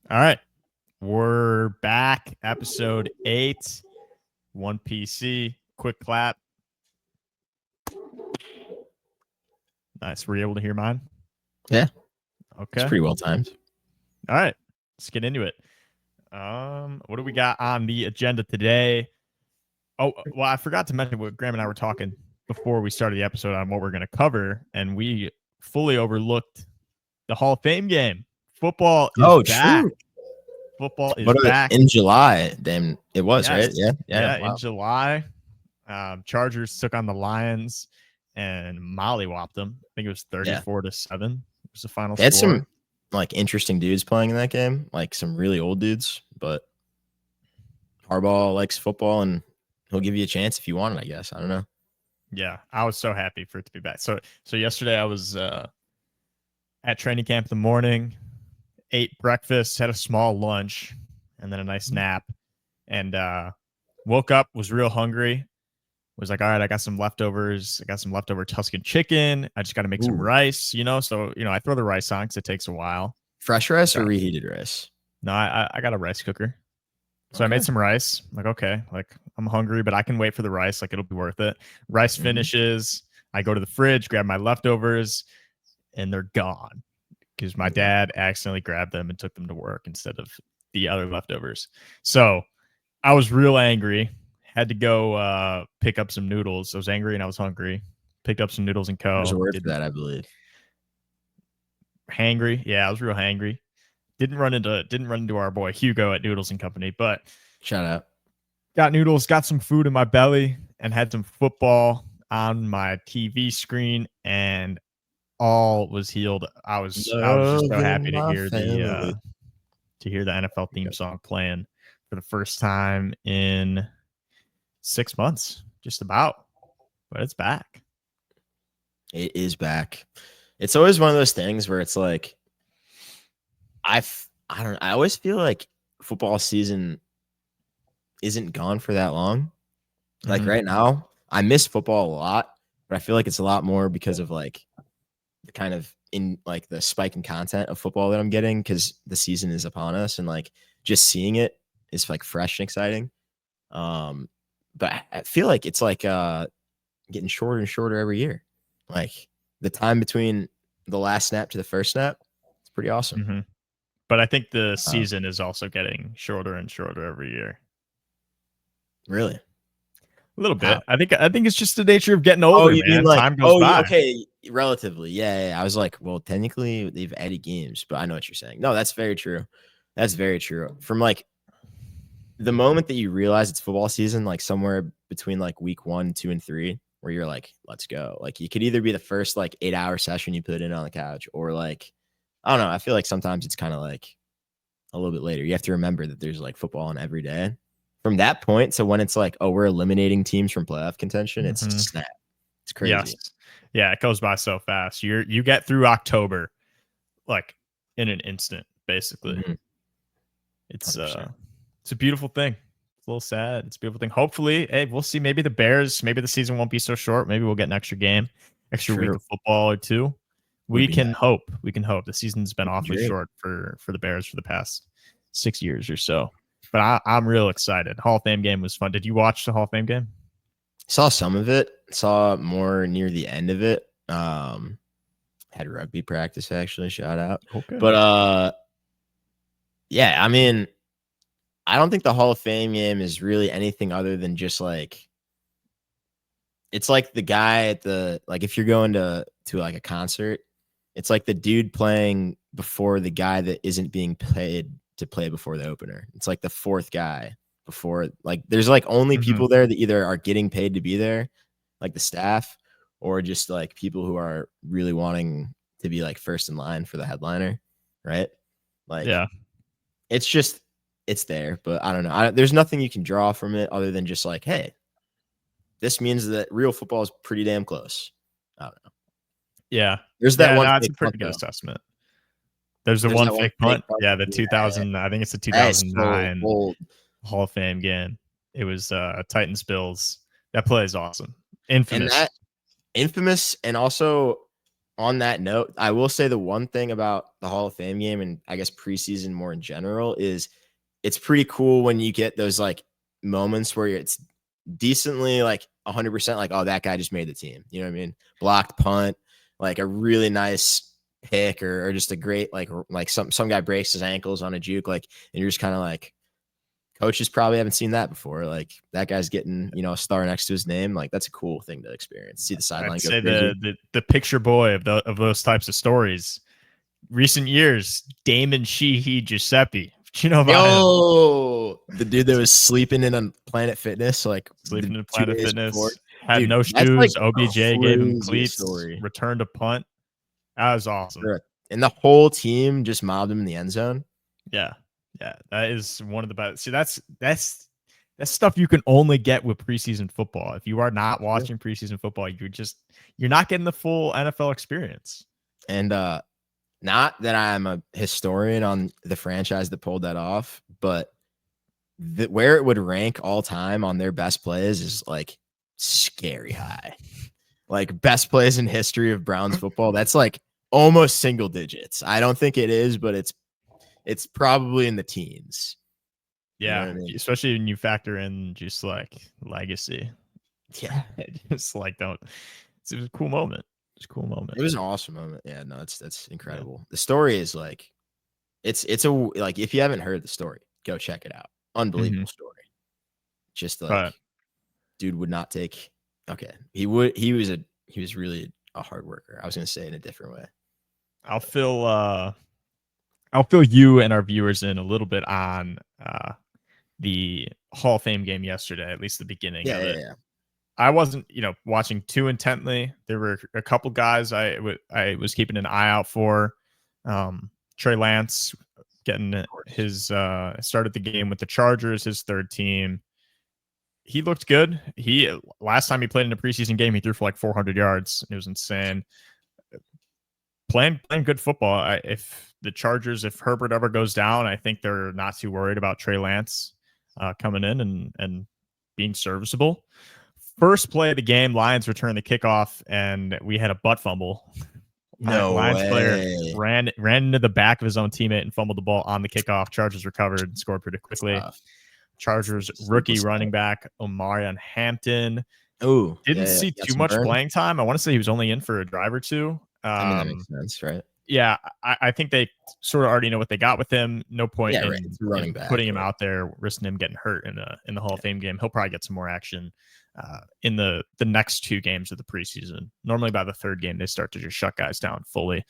All right. We're back. Episode 8. One PC. Quick clap. Nice. Were you able to hear mine? Yeah. Okay. It's pretty well timed. All right. Let's get into it. What do we got on the agenda today? Oh, well, I forgot to mention what Graham and I were talking before we started the episode on what we're going to cover, and we fully overlooked the Hall of Fame game. Football is back. True. Football is back in July. Damn, it was, yes. right? Yeah. In July. Chargers took on the Lions and mollywopped them. I think it was 34-7 was the final They had score. some like interesting dudes playing in that game, like some really old dudes, but Harbaugh likes football and he'll give you a chance if you want it, I guess. I don't know. Yeah, I was so happy for it to be back. So yesterday I was at training camp in the morning, ate breakfast, had a small lunch, and then a nice nap, and woke up, was real hungry. Was like, all right, I got some leftovers. I got some leftover Tuscan chicken. I just got to make some rice, So, I throw the rice on because it takes a while. Fresh rice or reheated rice? No, I got a rice cooker. So I made some rice. I'm like, okay, like I'm hungry, but I can wait for the rice. Like it'll be worth it. Rice finishes. I go to the fridge, grab my leftovers, and they're gone because my dad accidentally grabbed them and took them to work instead of the other leftovers. So I was real angry. Had to go pick up some noodles. I was angry and I was hungry. Picked up some noodles and co. There's a word for that, I believe. Hangry. Yeah, I was real hangry. Didn't run into our boy Hugo at Noodles and Company, but shout out. Got noodles, got some food in my belly, and had some football on my TV screen, and all was healed. I was just so happy to hear the NFL theme song playing for the first time in 6 months, just about. But it's back. It is back. It's always one of those things where it's like I always feel like football season isn't gone for that long. Like right now, I miss football a lot, but I feel like it's a lot more because of like the kind of in like the spike in content of football that I'm getting because the season is upon us and like just seeing it is like fresh and exciting. But I feel like it's like getting shorter and shorter every year. Like the time between the last snap to the first snap, it's pretty awesome. But I think the season is also getting shorter and shorter every year. Really? A little bit. I think it's just the nature of getting older, man. Like, time goes by. Okay, relatively. Yeah. I was like, well, technically they've added games, but I know what you're saying. No, that's very true. That's very true. From like the moment that you realize it's football season, like somewhere between like week 1, 2, and 3, where you're like, let's go. Like you could either be the first like 8-hour session you put in on the couch, or like, I don't know. I feel like sometimes it's kind of like a little bit later. You have to remember that there's like football on every day. From that point to when it's like, oh, we're eliminating teams from playoff contention, it's snap. It's crazy. Yes. Yeah, it goes by so fast. You get through October like in an instant, basically. It's 100%. It's a beautiful thing. It's a little sad. It's a beautiful thing. Hopefully, hey, we'll see. Maybe the Bears, maybe the season won't be so short. Maybe we'll get an extra game, extra week of football or two. We can hope. We can hope. The season's been awfully short for the Bears for the past 6 years or so. But I'm real excited. Hall of Fame game was fun. Did you watch the Hall of Fame game? Saw some of it. Saw more near the end of it. Had rugby practice actually. Shout out. Okay. But yeah, I mean, I don't think the Hall of Fame game is really anything other than just like it's like the guy at the like if you're going to like a concert, it's like the dude playing before the guy that isn't being paid to play before the opener. It's like the fourth guy before, like there's like only people there that either are getting paid to be there, like the staff, or just like people who are really wanting to be like first in line for the headliner, right? Like, yeah, it's there, but I don't know. There's nothing you can draw from it other than just like, hey, this means that real football is pretty damn close. I don't know. Yeah, there's that one. That's a pretty good assessment. There's the one fake punt. Yeah, the 2000. I think it's the 2009 Hall of Fame game. It was Titans Bills. That play is awesome. Infamous. Infamous, and also on that note, I will say the one thing about the Hall of Fame game and I guess preseason more in general is it's pretty cool when you get those like moments where it's decently like 100% like, oh, that guy just made the team. You know what I mean? Blocked punt, like a really nice pick or just a great like some guy breaks his ankles on a juke, like, and you're just kind of like, coaches probably haven't seen that before. Like that guy's getting, a star next to his name. Like that's a cool thing to experience. See the sideline I'd go say crazy. the picture boy of those types of stories. Recent years, Damon Sheehy Giuseppe. You know about him? Yo, the dude that was sleeping in on Planet Fitness like Sleeping the in 2 Planet days before. Fitness, had Dude, no that's like shoes. the OBJ gave him craziest cleats, story. returned a punt. That was awesome. And the whole team just mobbed him in the end zone. Yeah. Yeah. That is one of the best. See, that's stuff you can only get with preseason football. If you are not watching preseason football, you're not getting the full NFL experience. And not that I'm a historian on the franchise that pulled that off, but where it would rank all time on their best plays is like scary high. Like best plays in history of Browns football. That's like almost single digits. I don't think it is, but it's probably in the teens. Yeah, you know what I mean? especially when you factor in just like legacy. Yeah, It's like it was a cool moment. It's a cool moment. It was an awesome moment. Yeah, no, that's incredible. Yeah. The story is like, it's a like if you haven't heard the story, go check it out. Unbelievable story. Just like, dude would not take. Okay, he was really a hard worker. I was gonna say in a different way. I'll fill you and our viewers in a little bit on the Hall of Fame game yesterday, at least the beginning of it. Yeah. I wasn't, watching too intently. There were a couple guys I was keeping an eye out for. Trey Lance getting his started the game with the Chargers, his third team. He looked good. Last time he played in a preseason game, he threw for like 400 yards. It was insane. Playing good football. If the Chargers, if Herbert ever goes down, I think they're not too worried about Trey Lance coming in and being serviceable. First play of the game, Lions returned the kickoff, and we had a butt fumble. No Lions way. player ran into the back of his own teammate and fumbled the ball on the kickoff. Chargers recovered and scored pretty quickly. Chargers rookie running back Omarion Hampton. Oh, didn't see too much playing time. I want to say he was only in for a drive or two. I mean, that makes sense, right? Yeah, I think they sort of already know what they got with him. No point in putting him out there, risking him getting hurt in the Hall of Fame game. He'll probably get some more action in the next two games of the preseason. Normally by the third game, they start to just shut guys down fully.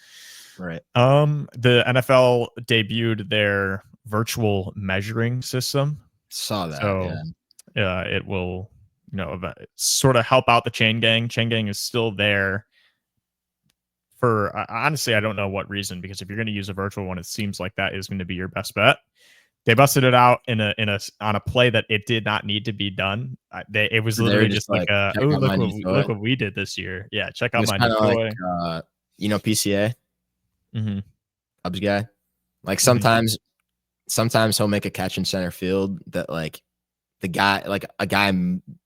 Right. The NFL debuted their virtual measuring system. Saw that. So, it will, sort of help out the chain gang. Chain gang is still there. For honestly, I don't know what reason, because if you're going to use a virtual one, it seems like that is going to be your best bet. They busted it out on a play that it did not need to be done. It was literally just like look what we did this year. Yeah, check out my new toy. Like, PCA, Hubs guy. Like sometimes he'll make a catch in center field that like the guy, like a guy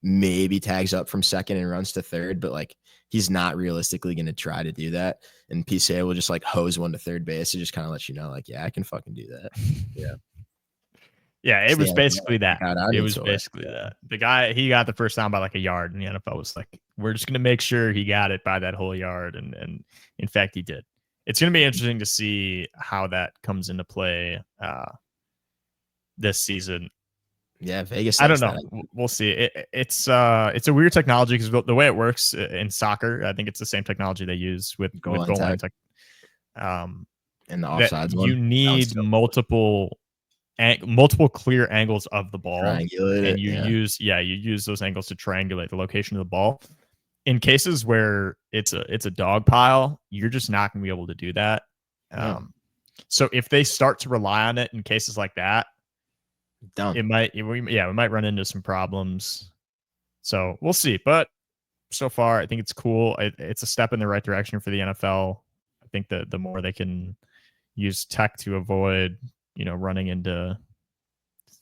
maybe tags up from second and runs to third, but like he's not realistically going to try to do that. And PCA will just like hose one to third base. It just kind of lets you know, like, yeah, I can fucking do that. Yeah. Yeah, it was basically that. It was basically that. The guy, he got the first down by like a yard, and the NFL was like, we're just going to make sure he got it by that whole yard. And in fact, he did. It's going to be interesting to see how that comes into play this season. Yeah, Vegas. I don't know. We'll see. It's a weird technology because the way it works in soccer, I think it's the same technology they use with goal line. And the offsides one. You need multiple clear angles of the ball, and you use those angles to triangulate the location of the ball. In cases where it's a dog pile, you're just not going to be able to do that. So if they start to rely on it in cases like that, we might run into some problems. So we'll see. But so far, I think it's cool. It's a step in the right direction for the NFL. I think the more they can use tech to avoid, running into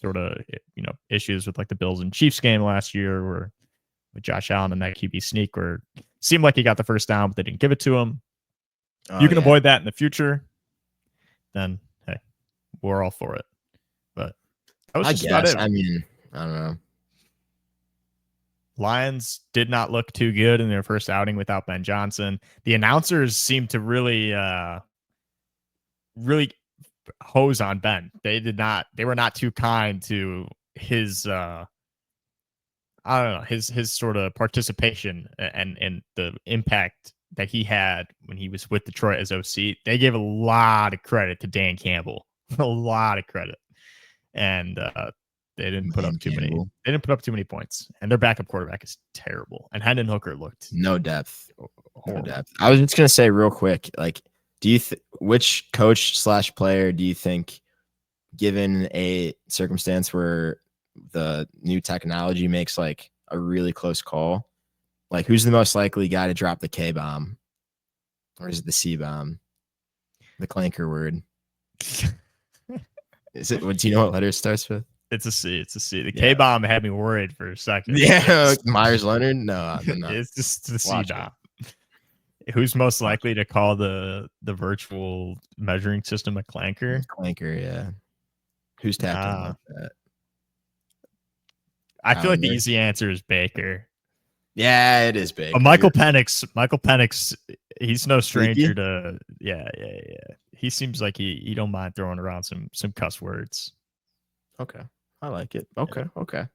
sort of, issues with like the Bills and Chiefs game last year, where with Josh Allen and that QB sneak, where it seemed like he got the first down, but they didn't give it to him. You can avoid that in the future, then hey, we're all for it. But that was just about it. I mean, I don't know. Lions did not look too good in their first outing without Ben Johnson. The announcers seemed to really hose on Ben. They were not too kind to his I don't know, his sort of participation and the impact that he had when he was with Detroit as OC. They gave a lot of credit to Dan Campbell. A lot of credit. And they didn't put up too many. They didn't put up too many points. And their backup quarterback is terrible. And Hendon Hooker looked no depth. Horrible. No depth. I was just gonna say real quick, like, do you which coach / player do you think, given a circumstance where the new technology makes like a really close call, like who's the most likely guy to drop the K bomb, or is it the C bomb, the clanker word? Is it? Do you know what letter it starts with? It's a C. It's a C. The K bomb had me worried for a second. Yeah, Myers Leonard. No, it's just the C bomb. Who's most likely to call the virtual measuring system a clanker? Clanker, yeah. Who's tackling like that? I feel like the easy answer is Baker. Yeah, it is Baker. Michael Penix, he's no stranger to yeah. He seems like he don't mind throwing around some cuss words. Okay. I like it. Okay.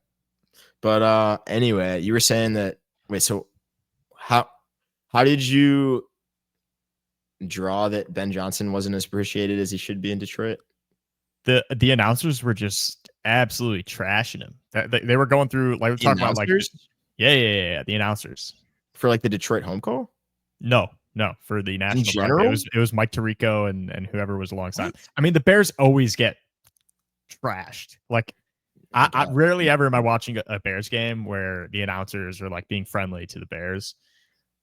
But anyway, you were saying that so how did you draw that Ben Johnson wasn't as appreciated as he should be in Detroit? The announcers were just absolutely trashing him. They were going through, like, we're talking about, like, yeah, the announcers for like the Detroit home call. No, for the national. In general, it was Mike Tirico and whoever was alongside. What? I mean, the Bears always get trashed. Like, I rarely ever am I watching a Bears game where the announcers are like being friendly to the Bears,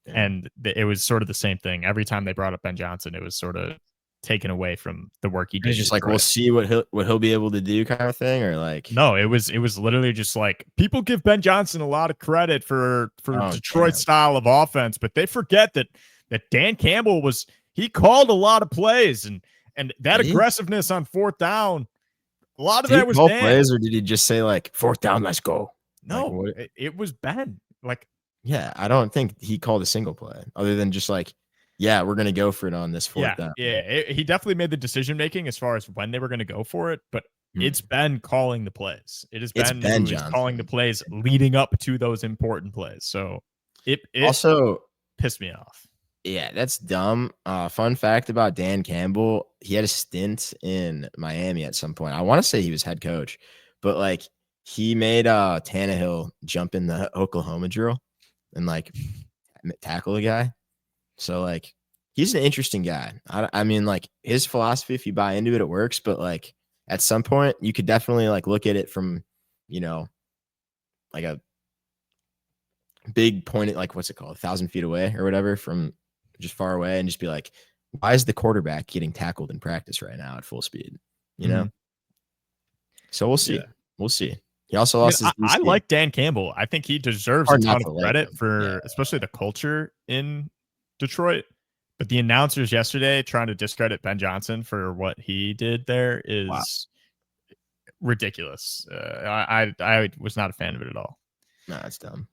and it was sort of the same thing every time they brought up Ben Johnson. It was sort of taken away from the work he did. It's just like, we'll see what he'll be able to do, kind of thing, or like. No, it was literally just like, people give Ben Johnson a lot of credit for Detroit's style of offense, but they forget that Dan Campbell he called a lot of plays and that aggressiveness on fourth down. A lot of that was Dan. Plays, or did he just say like, fourth down, let's go? No, like, it was Ben. Like, yeah, I don't think he called a single play other than just like, yeah, we're going to go for it on this fourth down. Yeah, he definitely made the decision-making as far as when they were going to go for it, but it's Ben calling the plays. It is Ben who is calling the plays leading up to those important plays. So it also pissed me off. Yeah, that's dumb. Fun fact about Dan Campbell, he had a stint in Miami at some point. I want to say he was head coach, but like he made Tannehill jump in the Oklahoma drill and like tackle a guy. So like he's an interesting guy. I mean, like his philosophy, if you buy into it, it works. But like at some point, you could definitely like look at it from, like a big point, like what's it called, 1,000 feet away or whatever, from just far away, and just be like, why is the quarterback getting tackled in practice right now at full speed? So we'll see. Yeah. We'll see. He also lost I like Dan Campbell. I think he deserves a ton of credit for especially the culture in Detroit. But the announcers yesterday trying to discredit Ben Johnson for what he did there is ridiculous. I was not a fan of it at all. No, that's dumb.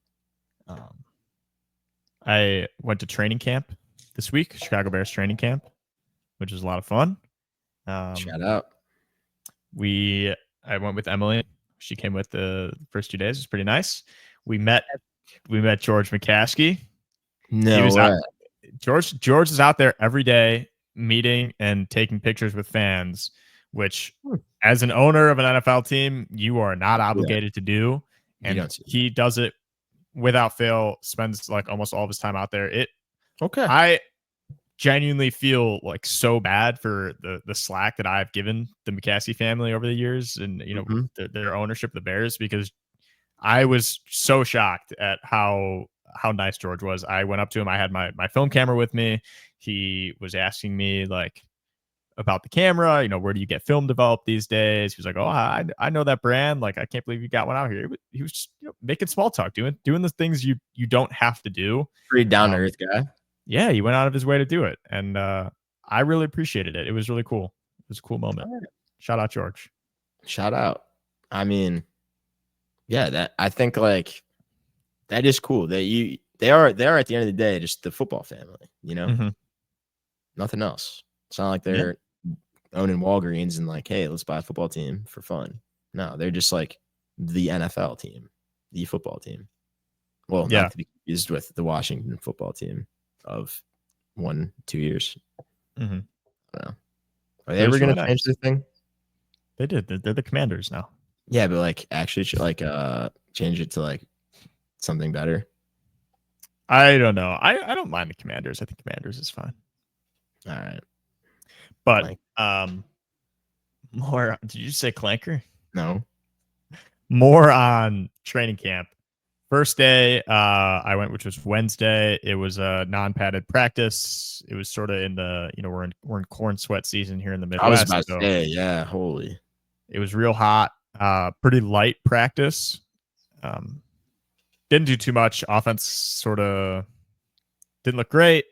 I went to training camp this week, Chicago Bears training camp, which was a lot of fun. Shout out. I went with Emily. She came with the first 2 days. It was pretty nice. We met George McCaskey. No way. George is out there every day meeting and taking pictures with fans, which as an owner of an NFL team, you are not obligated to do. And he does it without fail, spends like almost all of his time out there. I genuinely feel like so bad for the slack that I've given the McCaskey family over the years and, their ownership of the Bears, because I was so shocked at how nice George was. I went up to him. I had my film camera with me. He was asking me like about the camera, where do you get film developed these days? He was like, oh, I know that brand. Like, I can't believe you got one out here. He was just, making small talk, doing the things you don't have to do. Pretty down to earth guy. Yeah, he went out of his way to do it, and I really appreciated it. It was really cool. It was a cool moment. Right. Shout out George. Shout out. I mean, yeah, that I think like that is cool. They are at the end of the day just the football family, Mm-hmm. nothing else. It's not like Yeah. they're owning Walgreens and like, hey, let's buy a football team for fun. No, they're just like the NFL team, the football team. Well, Yeah. not to be confused with the Washington football team of 1-2 years. Mm-hmm. I don't know. Are they ever going to change the thing? They did. They're the Commanders now. Yeah, but like actually like change it to like something better. I don't know. I don't mind the Commanders. I think Commanders is fine. All right. But Like, more. Did you say Clanker? no. More on training camp. First day, I went, which was Wednesday. It was a non-padded practice. It was sort of in the, we're in corn sweat season here in the Midwest. I was about to say, yeah, holy. It was real hot. Pretty light practice. Didn't do too much. Offense sort of didn't look great.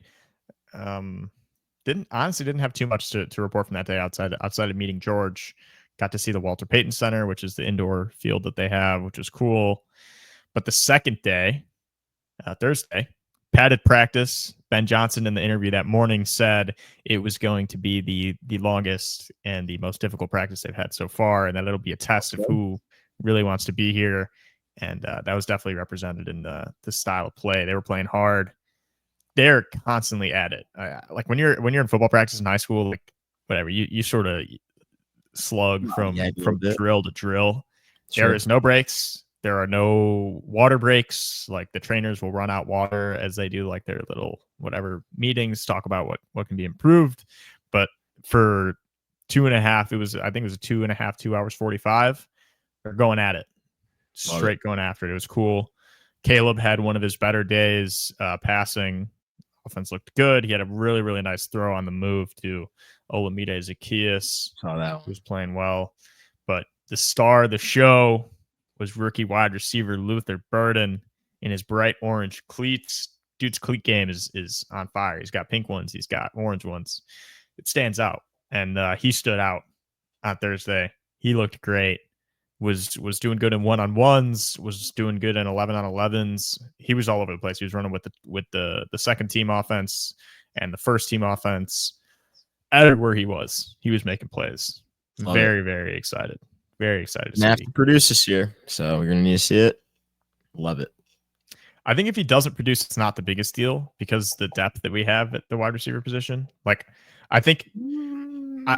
Didn't have too much to report from that day outside of meeting George. Got to see the Walter Payton Center, which is the indoor field that they have, which was cool. But the second day, Thursday, padded practice. Ben Johnson in the interview that morning said it was going to be the longest and the most difficult practice they've had so far, and that it'll be a test of who really wants to be here. And that was definitely represented in the style of play. They were playing hard. They're constantly at it. Like when you're in football practice in high school, like whatever, you sort of slug from drill to drill. Sure. There is no breaks. There are no water breaks. Like the trainers will run out water as they do like their little whatever meetings, talk about what can be improved. But for 2.5, I think it was a 2.5, 2 hours 45. They're going at it, straight going after it. It was cool. Caleb had one of his better days passing. Offense looked good. He had a really, really nice throw on the move to Olamide Zacchaeus. Saw that one. Who was playing well. But the star of the show was rookie wide receiver Luther Burden in his bright orange cleats. Dude's cleat game is on fire. He's got pink ones. He's got orange ones. It stands out. And he stood out on Thursday. He looked great. Was doing good in 1-on-1s, was doing good in 11-on-11s. He was all over the place. He was running with the second team offense and the first team offense. Everywhere he was making plays. Very excited. Very excited to see. Have to produce this year, so we're gonna need to see it. Love it. I think if he doesn't produce, it's not the biggest deal because the depth that we have at the wide receiver position. Like, I think, I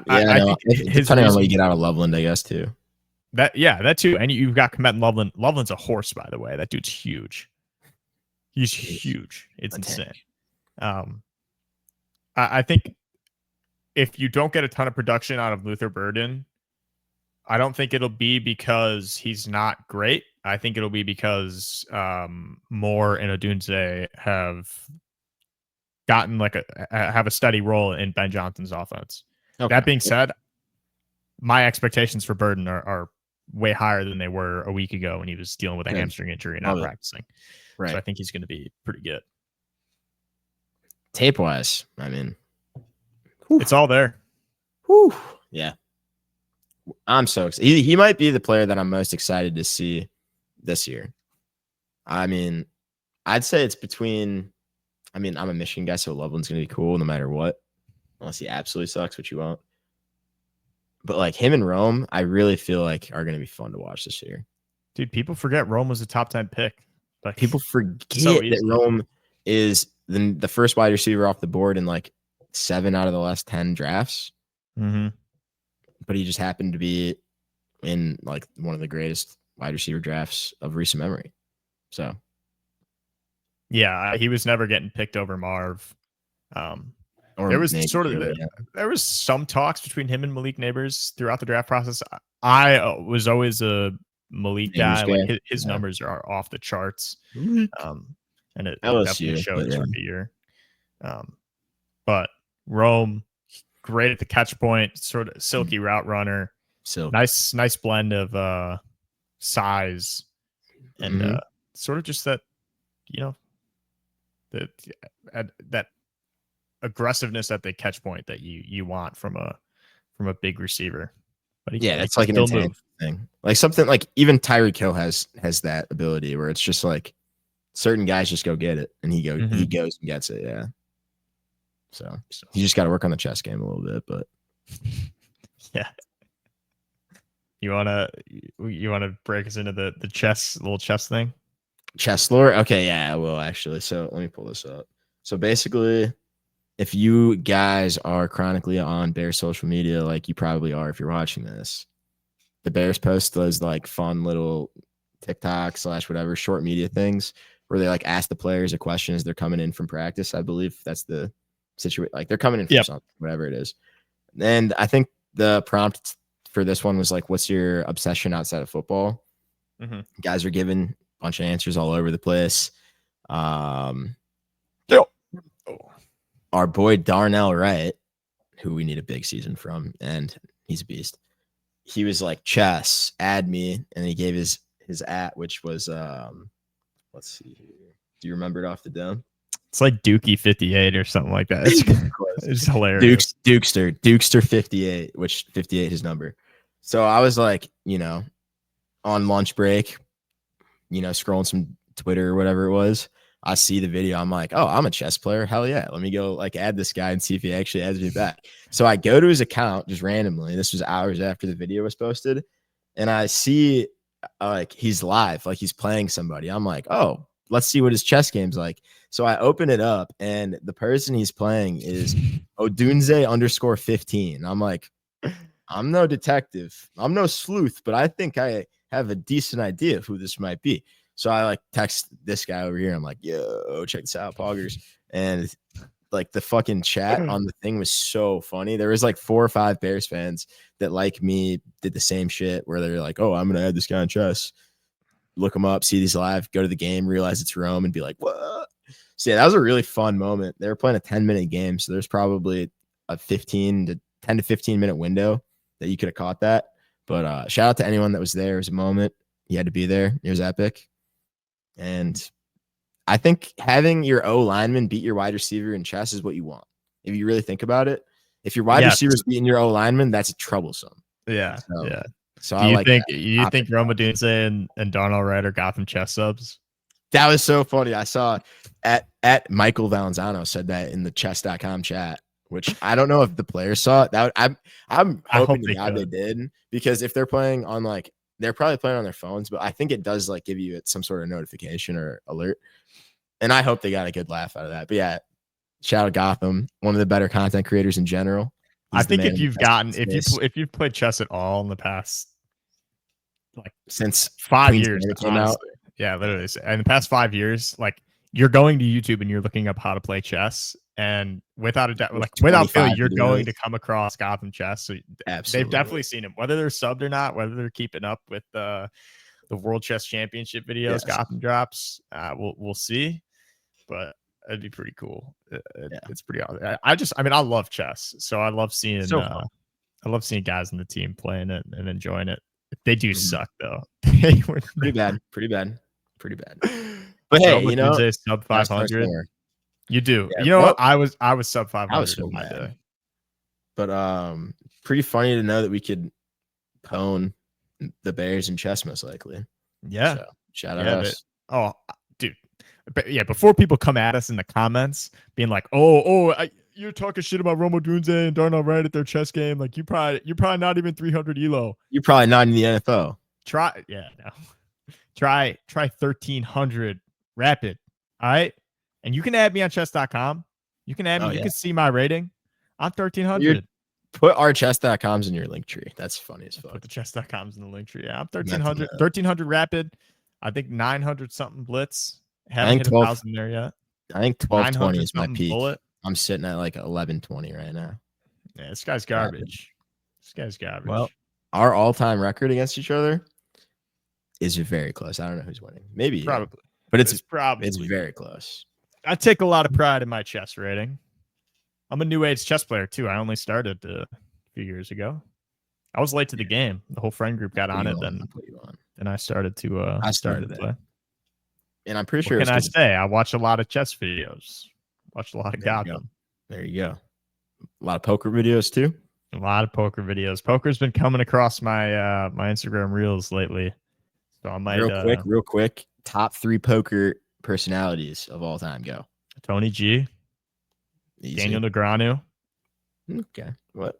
think depending on what you get out of Loveland, I guess too. That too. And you've got Komet Loveland. Loveland's a horse, by the way. That dude's huge. He's huge. It's insane. I think if you don't get a ton of production out of Luther Burden, I don't think it'll be because he's not great. I think it'll be because Moore and Odunze have gotten have a steady role in Ben Johnson's offense. Okay. That being said, my expectations for Burden are way higher than they were a week ago when he was dealing with a hamstring injury and not practicing. Right. So I think he's going to be pretty good. Tape wise, I mean, it's all there. Whew. Yeah. I'm so excited. He might be the player that I'm most excited to see this year. I mean, I'd say it's between, I'm a Michigan guy, so Loveland's going to be cool no matter what, unless he absolutely sucks, which you won't. But like him and Rome, I really feel like are going to be fun to watch this year. Dude, people forget Rome was a top 10 pick. Like, people forget that Rome is the first wide receiver off the board in like 7 out of the last 10 drafts. Mm-hmm. But he just happened to be in like one of the greatest wide receiver drafts of recent memory. So, yeah, he was never getting picked over Marv. There was there was some talks between him and Malik Neighbors throughout the draft process. I was always a Malik guy. Like his numbers are off the charts. And it definitely shows for the year. But Rome, great at the catch point, sort of silky route runner. Nice blend of size and sort of just that, that aggressiveness at the catch point that you want from a big receiver. But he that's can like an still intangible move. thing. Like something like even Tyreek Hill has that ability where it's just like certain guys just go get it, and he goes and gets it. Yeah. So you just got to work on the chess game a little bit, but yeah. You wanna break us into the little chess thing? Chess lore? Okay, yeah, I will actually. So let me pull this up. So basically, if you guys are chronically on Bears social media, like you probably are if you're watching this, the Bears post those like fun little TikTok / whatever short media things where they like ask the players a question as they're coming in from practice. I believe that's the situation. Like they're coming in from something, whatever it is. And I think the prompt for this one was like, what's your obsession outside of football? Mm-hmm. Guys are giving a bunch of answers all over the place. Our boy Darnell Wright, who we need a big season from, and he's a beast. He was like, chess, add me, and he gave his @ which was let's see here. Do you remember it off the dome? It's like Dookie 58 or something like that. It's hilarious. Dukester 58, which 58 his number. So I was like, on lunch break, scrolling some Twitter or whatever it was. I see the video. I'm like, oh, I'm a chess player. Hell yeah. Let me go like add this guy and see if he actually adds me back. So I go to his account just randomly. This was hours after the video was posted. And I see like he's live, like he's playing somebody. I'm like, oh, let's see what his chess game's like. So I open it up and the person he's playing is Odunze_15. I'm like, I'm no detective. I'm no sleuth, but I think I have a decent idea of who this might be. So I like text this guy over here. I'm like, yo, check this out, Poggers. And like the fucking chat on the thing was so funny. There was like 4 or 5 Bears fans that like me did the same shit where they're like, oh, I'm going to add this guy on chess. Look him up, see these live, go to the game, realize it's Rome and be like, what? So yeah, that was a really fun moment. They were playing a 10-minute game. So there's probably a 10 to 15 minute window that you could have caught that. But shout out to anyone that was there. It was a moment. You had to be there. It was epic. And I think having your O lineman beat your wide receiver in chess is what you want. If you really think about it, if your wide receiver's beating your O lineman, that's troublesome. Yeah. So do you think Rome Odunze and Darnell Wright are Gotham chess subs? That was so funny. I saw at Michael Valenzano said that in the chess.com chat, which I don't know if the players saw it. I'm hoping to God they did, because if they're playing on like, they're probably playing on their phones, but I think it does like give you some sort of notification or alert. And I hope they got a good laugh out of that. But yeah, shout out Gotham, one of the better content creators in general. I think if you've played chess at all in the past, like since 5 years, came out. Yeah, literally. In the past 5 years, like you're going to YouTube and you're looking up how to play chess, and without a doubt, like without fail, you're going to come across Gotham chess. So they've definitely seen him, whether they're subbed or not, whether they're keeping up with the World Chess Championship videos Gotham drops. We'll see, but it'd be pretty cool. It's pretty awesome. I love chess, so I love seeing guys in the team playing it and enjoying it. They do suck though. Pretty bad. But hey, sub 500. You do. Yeah, what? I was sub 500 in my day. But pretty funny to know that we could pwn the Bears in chess most likely. Yeah. So, shout out us. Dude. But yeah, before people come at us in the comments being like, you're talking shit about Rome Odunze and Darnell Wright at their chess game. Like you're probably not even 300 elo. You're probably not in the NFL. Try 1300 rapid. All right. And you can add me on chess.com. You can add me. You can see my rating. I'm 1300. Put our chess.coms in your link tree. That's funny as fuck. Put the chess.coms in the link tree. Yeah, I'm 1300 rapid. I think 900 something blitz. Haven't hit 1,000 there yet. I think 1220 is my peak. Bullet. I'm sitting at like 1120 right now. Yeah, this guy's garbage. Well, our all-time record against each other is very close. I don't know who's winning. Maybe probably, but it's very close. I take a lot of pride in my chess rating. I'm a new age chess player too. I only started a few years ago. I was late to the game. The whole friend group got on it. Then I started to. I started to play. And I'm pretty sure. What can I say? I watch a lot of chess videos. Watched a lot of Gotham. There you go. A lot of poker videos too. A lot of poker videos. Poker's been coming across my my Instagram reels lately. So I might real quick. Top 3 poker personalities of all time. Go. Tony G, Easy. Daniel Negreanu. Okay. What?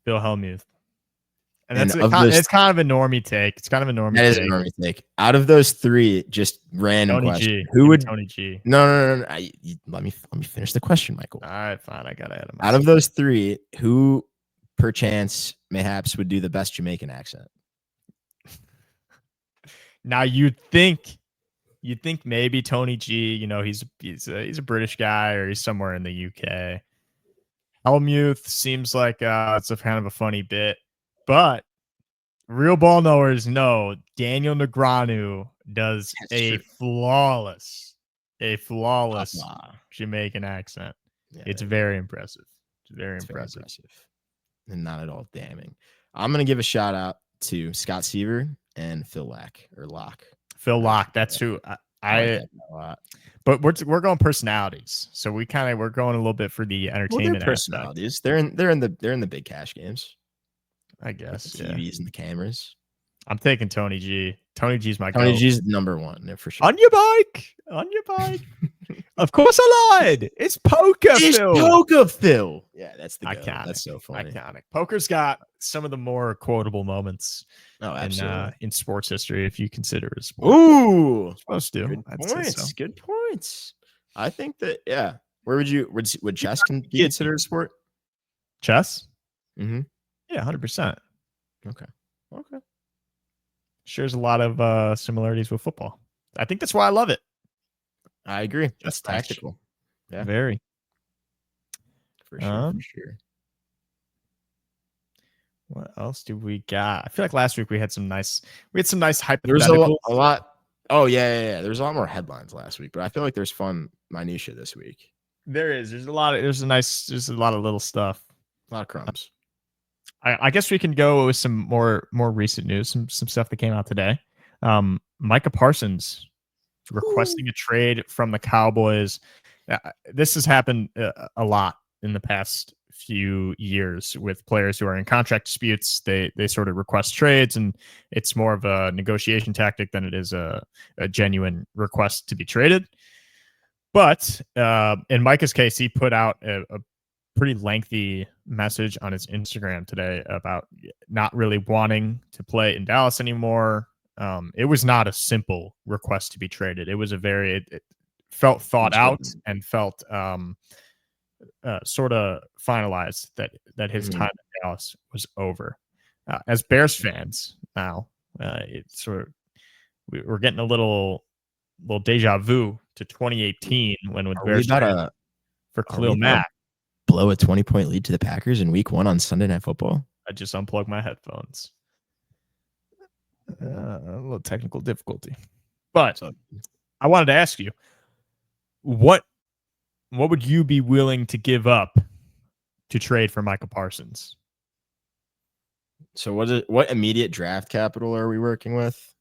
Phil Hellmuth. And it's kind of a normie take. It's kind of a normie take. That is a normie take. Out of those 3, just random Tony question. G. Who would Tony G? No. Let me finish the question, Michael. All right, fine. I got it. Out of those 3, who perchance mayhaps would do the best Jamaican accent? Now you'd think maybe Tony G, he's a British guy or he's somewhere in the UK. Hellmuth seems like it's a kind of a funny bit, but real ball knowers know Daniel Negreanu does a flawless Jamaican accent. Yeah, it's very impressive. It's very impressive. And not at all damning. I'm gonna give a shout out to Scott Seaver and Phil Locke. Phil Locke, that's who I like that a lot. But we're going personalities, so we're going a little bit for the entertainment personalities. Aspect. They're in the big cash games, I guess. The TVs and the cameras. I'm taking Tony G. Tony G's my Tony G's number 1 for sure. On your bike. Of course I lied. It's poker. Phil. Yeah, that's the go. That's so funny. Iconic. Poker's got some of the more quotable moments. Oh, absolutely. In sports history, if you consider it a sport. Ooh, it's supposed to. Good points. I think that Where would chess be considered a sport? Chess? Mm-hmm. Yeah, 100%. Okay. Shares a lot of similarities with football. I think that's why I love it. I agree. That's tactical. Yeah. Very. For sure. What else do we got? I feel like last week we had some nice hypotheticals. There's a lot. Oh yeah. There's a lot more headlines last week, but I feel like there's fun minutia this week. There is. There's a lot of little stuff. A lot of crumbs. I guess we can go with some more recent news, some stuff that came out today. Micah Parsons requesting a trade from the Cowboys. This has happened a lot in the past few years with players who are in contract disputes. They sort of request trades, and it's more of a negotiation tactic than it is a genuine request to be traded. But in Micah's case, he put out a pretty lengthy message on his Instagram today about not really wanting to play in Dallas anymore. It was not a simple request to be traded. It was it felt thought out and felt sort of finalized that his time in Dallas was over. As Bears fans now, it's sort of we're getting a little deja vu to 2018 when with Bears for Khalil Mack blow a 20-point lead to the Packers in Week 1 on Sunday Night Football. I just unplugged my headphones. A little technical difficulty, but I wanted to ask you, what would you be willing to give up to trade for Micah Parsons? So what immediate draft capital are we working with?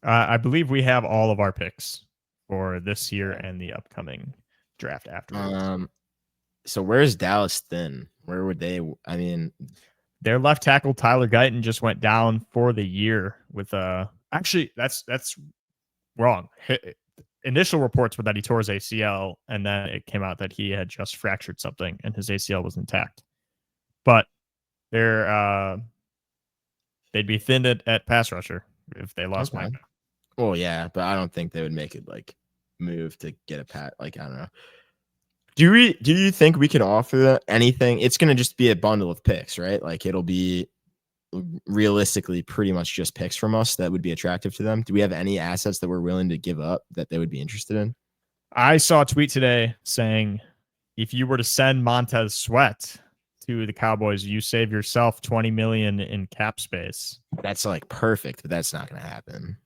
I believe we have all of our picks for this year and the upcoming draft afterwards. So where's Dallas then? Where would they? I mean, their left tackle Tyler Guyton just went down for the year with actually that's wrong. Initial reports were that he tore his ACL, and then it came out that he had just fractured something and his ACL was intact. But they'd be thinned at pass rusher if they lost Micah. Well, yeah, but I don't think they would make it move to get a pat. I don't know. Do you think we can offer anything? It's going to just be a bundle of picks, right? It'll be realistically pretty much just picks from us that would be attractive to them. Do we have any assets that we're willing to give up that they would be interested in? I saw a tweet today saying, if you were to send Montez Sweat to the Cowboys, you save yourself $20 million in cap space. That's perfect, but that's not going to happen.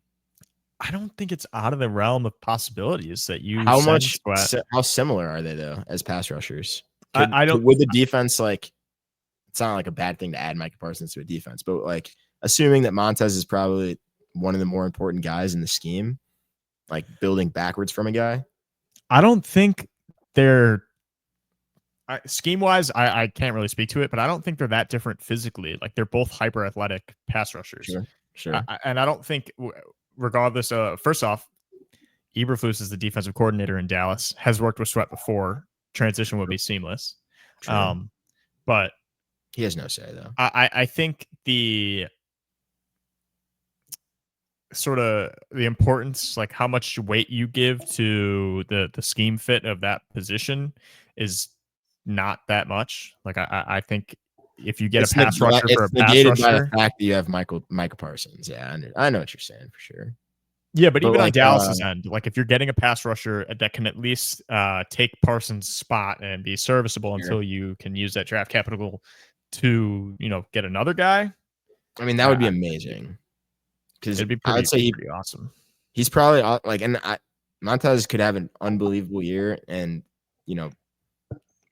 I don't think it's out of the realm of possibilities that you. How similar are they though as pass rushers? Would the defense it's not a bad thing to add Micah Parsons to a defense, but assuming that Montez is probably one of the more important guys in the scheme, building backwards from a guy. I don't think they're scheme-wise, I can't really speak to it, but I don't think they're that different physically. Like, they're both hyper-athletic pass rushers. Sure. And I don't think, regardless, first off, Eberflus is the defensive coordinator in Dallas, has worked with Sweat before. Transition would be seamless. But he has no say, though. I think the sort of the importance, like how much weight you give to the scheme fit of that position is not that much. Like, I think if you get a pass rusher for a pass rusher, by the fact that you have Micah Parsons. Yeah, I know what you're saying for sure. Yeah, but even like, on Dallas's end, like if you're getting a pass rusher that can at least take Parsons' spot and be serviceable until you can use that draft capital to, get another guy. I mean, that would be amazing. Because it'd be pretty awesome. He's probably and Montez could have an unbelievable year and,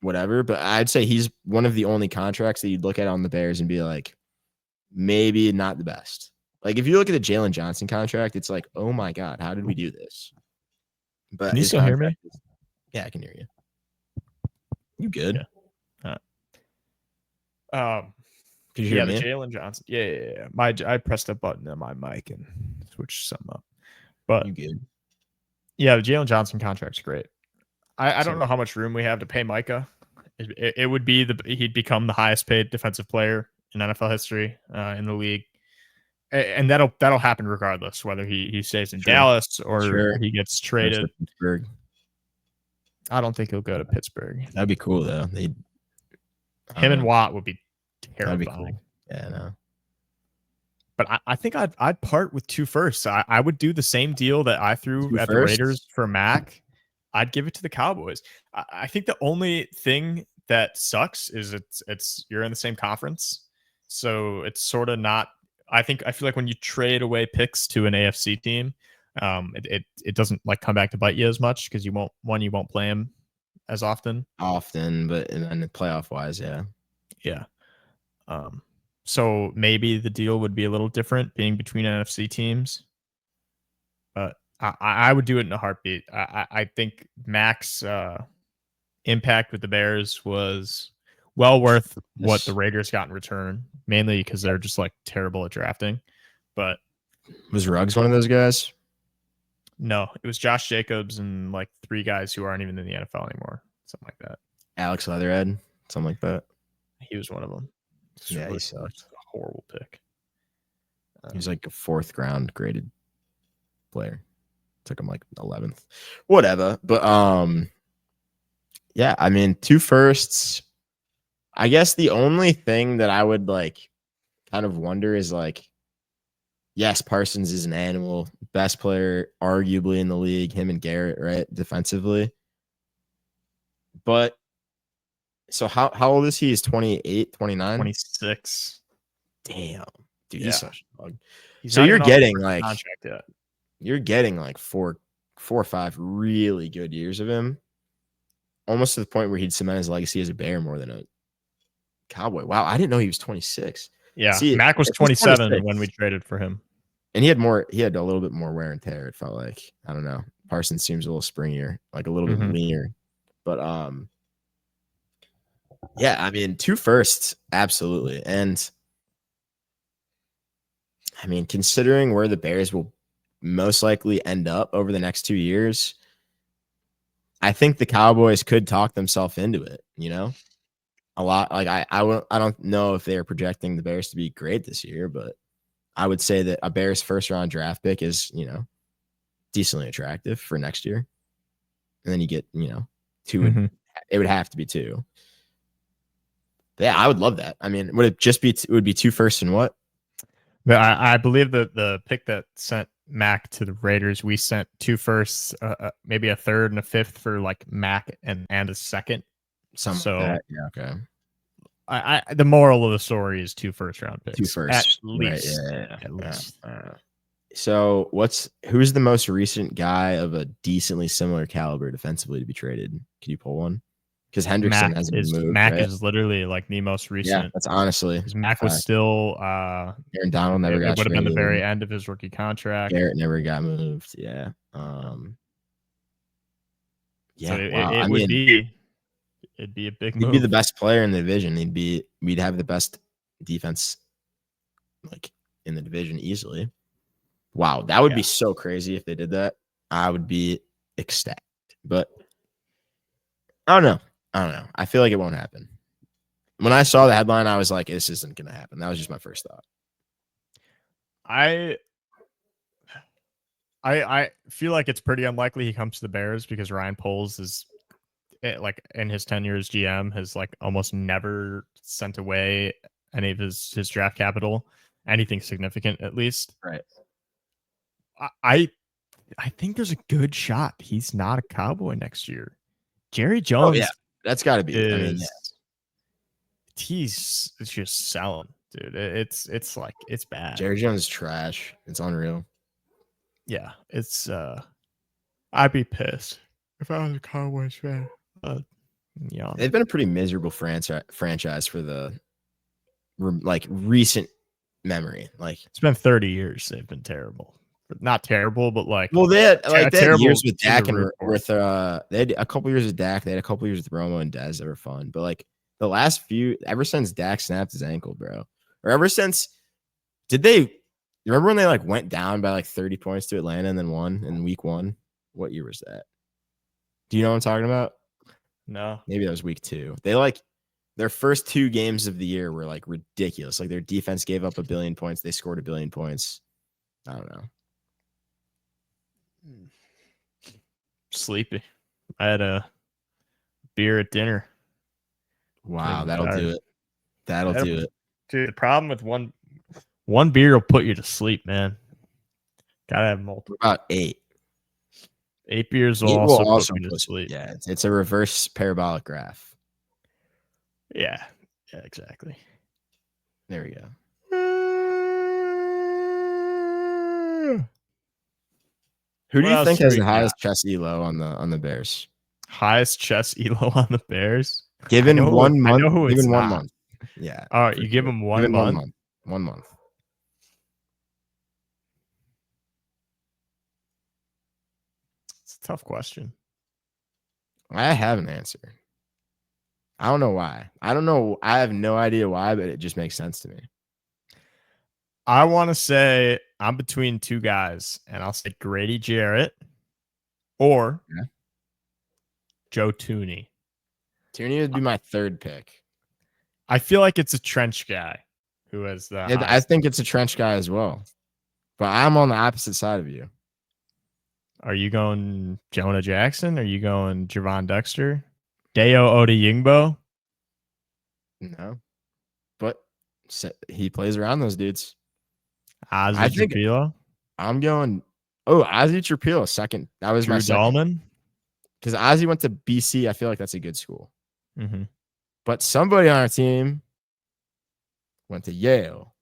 whatever. But I'd say he's one of the only contracts that you'd look at on the Bears and be like, maybe not the best. Like, if you look at the Jalen Johnson contract, it's like, oh my God, how did we do this? But can you still hear me? Yeah, I can hear you. You good? Yeah. Could you hear me? The Jalen Johnson. Yeah. I pressed a button on my mic and switched something up. But you good? Yeah, the Jalen Johnson contract's great. I don't know how much room we have to pay Micah. It would be he'd become the highest paid defensive player in NFL history in the league. And that'll happen regardless, whether he stays in Dallas or he gets traded. Pittsburgh. I don't think he'll go to Pittsburgh. That'd be cool though. Him and Watt would be terrifying. That'd be cool. Yeah, I know. But I think I'd part with 2 firsts. I would do the same deal that I threw at the Raiders for Mac. I'd give it to the Cowboys. I think the only thing that sucks is it's you're in the same conference, so it's sort of not. I feel like when you trade away picks to an AFC team, it doesn't like come back to bite you as much because you won't play him as often. But in the playoff wise, yeah. So maybe the deal would be a little different being between NFC teams, but I would do it in a heartbeat. I think Mac's impact with the Bears was well worth what the Raiders got in return, mainly because they're just like terrible at drafting. But was Ruggs one of those guys? No, it was Josh Jacobs and like 3 guys who aren't even in the NFL anymore, something like that. Alex Leatherhead, something like that. He was one of them. Yeah, he sucked. A horrible pick. He was like a 4th round graded player. Took him like 11th, whatever. But yeah, I mean, 2 firsts. I guess the only thing that I would like kind of wonder is like, yes, Parsons is an animal, best player arguably in the league, him and Garrett, right, defensively. But so how old is he? He's 28, 29? 26. Damn. Dude, he's such a dog. So you're getting like contract yet. You're getting like 4 or 5 really good years of him. Almost to the point where he'd cement his legacy as a Bear more than a Cowboy. Wow, I didn't know he was 26. Yeah, Mac was 27 when we traded for him. And he had a little bit more wear and tear, it felt like. I don't know. Parsons seems a little springier, like a little bit leaner. But yeah, I mean, 2 firsts, absolutely. And I mean, considering where the Bears will most likely end up over the next 2 years, I think the Cowboys could talk themselves into it, a lot. Like I don't know if they're projecting the Bears to be great this year, but I would say that a Bears 1st round draft pick is, decently attractive for next year. And then you get, 2, it would have to be 2. But yeah, I would love that. I mean, would it just be, it would be 2 firsts and what? I believe that the pick that sent Mac to the Raiders, we sent 2 firsts, maybe a 3rd and a 5th for like Mac and a 2nd. Something like that. Yeah, okay. The moral of the story is 2 first round picks. 2 firsts. At least. Right, yeah. At least. So who's the most recent guy of a decently similar caliber defensively to be traded? Can you pull one? Because Hendrickson hasn't moved. Mac is literally like the most recent. Yeah, that's honestly. Mac was still Aaron Donald never got traded. It would have been the very end of his rookie contract. Garrett never got moved. Yeah. Yeah. So it would be It'd be a big He'd move. be the best player in the division. We'd have the best defense like in the division easily. Wow, that would be so crazy if they did that. I would be ecstatic. But I don't know. I feel like it won't happen. When I saw the headline, I was like, this isn't going to happen. That was just my first thought. I feel like it's pretty unlikely he comes to the Bears because Ryan Poles is like in his tenure as GM has like almost never sent away any of his draft capital, anything significant at least. Right. I think there's a good shot he's not a Cowboy next year. Jerry Jones. Oh, yeah. That's got to be. He's just selling, dude. It's like it's bad. Jerry Jones is trash. It's unreal. Yeah, it's I'd be pissed if I was a Cowboys fan. Yeah, they've been a pretty miserable franchise for the like recent memory. Like it's been 30 years. They've been terrible. Not terrible, but like they had years with Dak and with they had a couple years with Dak. They had a couple years with Romo and Dez that were fun. But like the last few, ever since Dak snapped his ankle, bro, or ever since, remember when they like went down by like 30 points to Atlanta and then won in week 1? What year was that? Do you know what I'm talking about? No. Maybe that was week 2. They like their first 2 games of the year were like ridiculous. Like their defense gave up 1 billion points. They scored 1 billion points. I don't know. Sleepy. I had a beer at dinner. Wow, that'll do it. That'll do it. Dude, the problem with one beer will put you to sleep, man. Gotta have multiple. What about 8? 8 beers will also put me to sleep. Yeah, it's a reverse parabolic graph. Yeah, exactly. There we go. Who do you think has the highest chess elo on the Bears? Highest chess elo on the Bears? Given 1 month. I know who it's given not. 1 month. Yeah. All right, you give him 1 month. 1 month. It's a tough question. I have an answer. I don't know why. I don't know. I have no idea why, but it just makes sense to me. I want to say I'm between 2 guys, and I'll say Grady Jarrett or Joe Tooney. Tooney would be my 3rd pick. I feel like it's a trench guy who has the. I think it's a trench guy as well, but I'm on the opposite side of you. Are you going Jonah Jackson? Are you going Javon Dexter? Dayo Odeyingbo? No, but he plays around those dudes. Ozzie Trapilo? I'm going. Oh, Ozzie Trapilo, second. That was Drew my second. Dahlman? Because Ozzie went to BC. I feel like that's a good school. Mm-hmm. But somebody on our team went to Yale.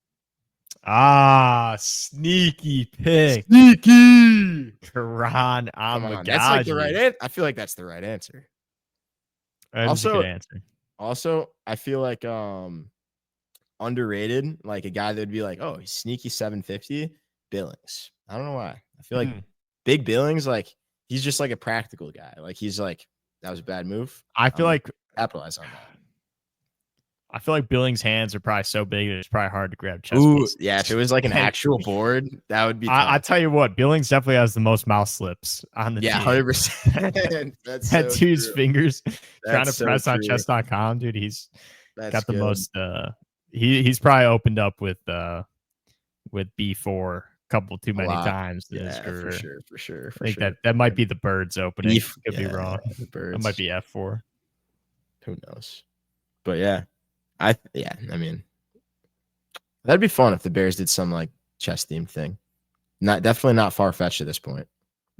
Sneaky pick. Sneaky. Karan Amagaji. That's like the right answer. I feel like that's the right answer. That's a good answer. Also, I feel like underrated, like a guy that would be like, oh, he's sneaky 750. Billings. I don't know why. I feel like Big Billings, like he's just like a practical guy. Like he's like, that was a bad move. I feel like capitalize on that. I feel like Billings' hands are probably so big that it's probably hard to grab chess pieces. Yeah, if it was like an actual board, that would be. I tell you what, Billings definitely has the most mouse slips on the team. 100%. That's that so dude's true. Fingers trying to so press true. on chess.com, dude. He's got the good. most. He's probably opened up with B4 a couple too many times. Yeah, for sure. I think that might be the Birds opening. Could be wrong. The Birds. That might be F4. Who knows? But yeah. I mean, that'd be fun if the Bears did some like chess themed thing. Definitely not far fetched at this point.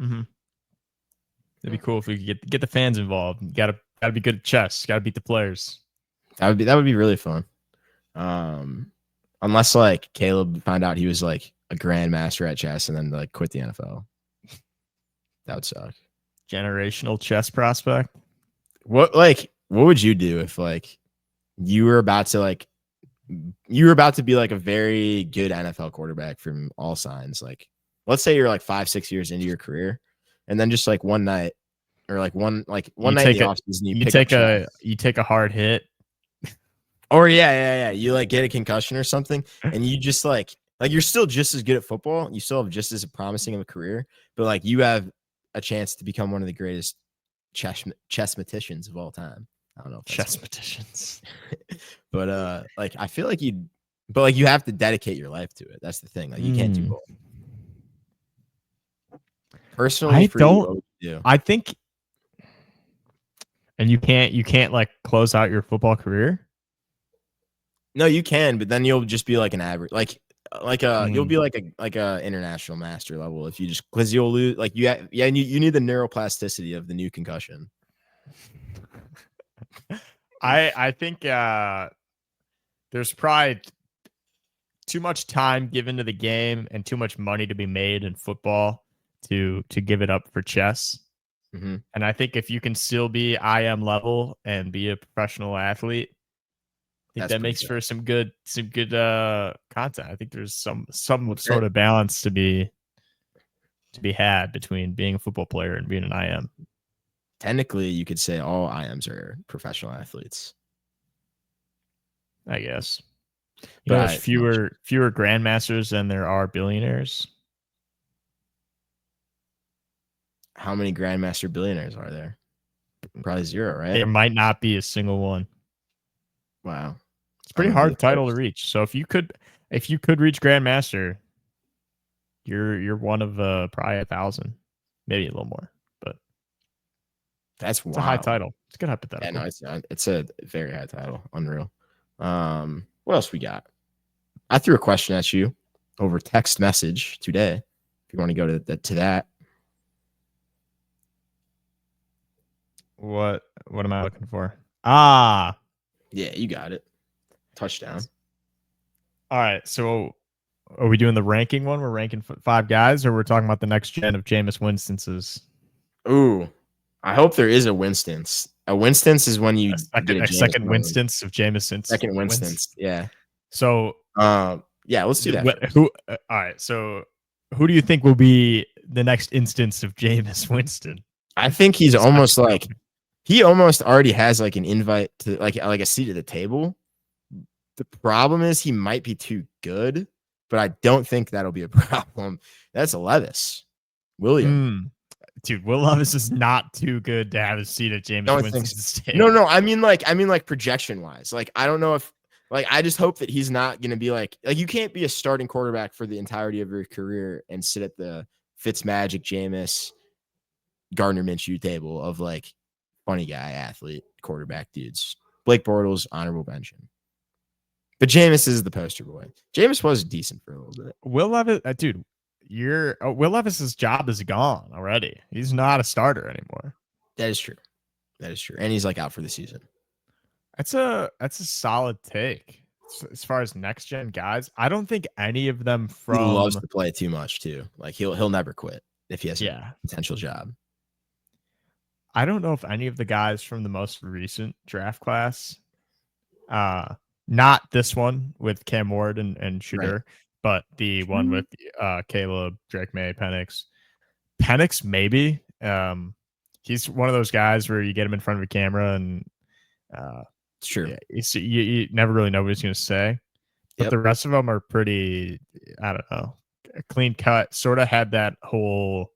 Mm-hmm. It'd be cool if we could get the fans involved. You gotta be good at chess. Gotta beat the players. That would be really fun. Unless like Caleb found out he was like a grandmaster at chess and then like quit the NFL. That would suck. Generational chess prospect. What would you do if like you were about to be like a very good NFL quarterback from all signs? Like, let's say you're like 5-6 years into your career, and then just like one night or like one night You in take the a offseason, you you pick up take chess. a hard hit. Or yeah. You like get a concussion or something, and you just like you're still just as good at football. You still have just as promising of a career, but like you have a chance to become one of the greatest chessmaticians of all time. I don't know if that's Chessmaticians. but like I feel like you have to dedicate your life to it. That's the thing. Like you can't do both. Personally, for you, what would you do? I think, and you can't like close out your football career. No, you can, but then you'll just be like an average, you'll be like a international master level if you just because you'll lose like and you need the neuroplasticity of the new concussion. I think there's probably too much time given to the game and too much money to be made in football to give it up for chess. Mm-hmm. And I think if you can still be IM level and be a professional athlete, I think that makes for some good content. I think there's some sort of balance to be had between being a football player and being an IM. Technically, you could say all IMs are professional athletes. I guess. You know, there's fewer grandmasters than there are billionaires. How many grandmaster billionaires are there? Probably zero, right? There might not be a single one. Wow. It's a pretty hard title to reach. So if you could reach grandmaster, you're one of probably 1,000, maybe a little more, but it's a high title. It's a good hypothetical. Yeah, no, it's a very high title. Unreal. What else we got? I threw a question at you over text message today. If you want to go to that. What am I looking for? Yeah, you got it. Touchdown. All right, so are we doing the ranking one? We're ranking 5 guys, or we're talking about the next gen of Jameis Winston's? Ooh, I hope there is a Winston's. A Winston's is when you get a second Winston's of Jameson's. Second Winston's, yeah. So, yeah, let's do that. All right, so who do you think will be the next instance of Jameis Winston? I think he's almost like he almost already has like an invite to like a seat at the table. The problem is he might be too good, but I don't think that'll be a problem. That's Levis. William. Dude, Will Levis is not too good to have a seat at Jameis Winston's table. No, I mean like projection wise. Like I don't know if like I just hope that he's not gonna be like you can't be a starting quarterback for the entirety of your career and sit at the Fitzmagic, Jameis, Gardner Minshew table of like funny guy, athlete, quarterback dudes. Blake Bortles, honorable mention. But Jameis is the poster boy. Jameis was decent for a little bit. Will Levis, dude, Will Levis's job is gone already. He's not a starter anymore. That is true. And he's like out for the season. That's a solid take. As far as next gen guys, I don't think any of them he loves to play too much too. Like he'll never quit if he has a potential job. I don't know if any of the guys from the most recent draft class, not this one with Cam Ward and Shooter, but the one with Caleb, Drake May, Penix maybe. He's one of those guys where you get him in front of a camera and it's true. Yeah, you never really know what he's going to say. But the rest of them are pretty, I don't know, clean cut. Sort of had that whole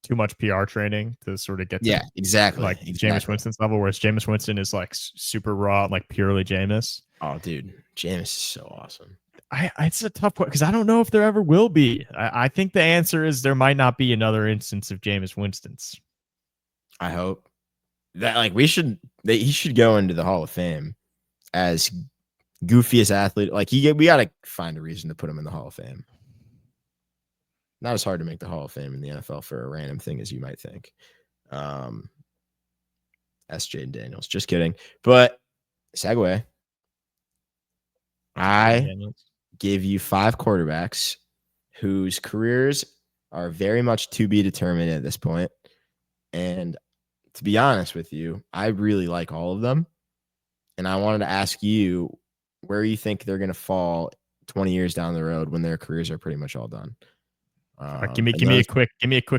too much PR training to sort of get to exactly like Jameis Winston's level, whereas Jameis Winston is like super raw, like purely Jameis. Oh, dude, Jameis is so awesome. It's a tough one because I don't know if there ever will be. I think the answer is there might not be another instance of Jameis Winston's. I hope that like he should go into the Hall of Fame as goofiest athlete. Like we got to find a reason to put him in the Hall of Fame. Not as hard to make the Hall of Fame in the NFL for a random thing as you might think. S. Jaden Daniels. Just kidding. But segue. I give you 5 quarterbacks whose careers are very much to be determined at this point. And to be honest with you, I really like all of them. And I wanted to ask you where you think they're going to fall 20 years down the road when their careers are pretty much all done. Give me a quick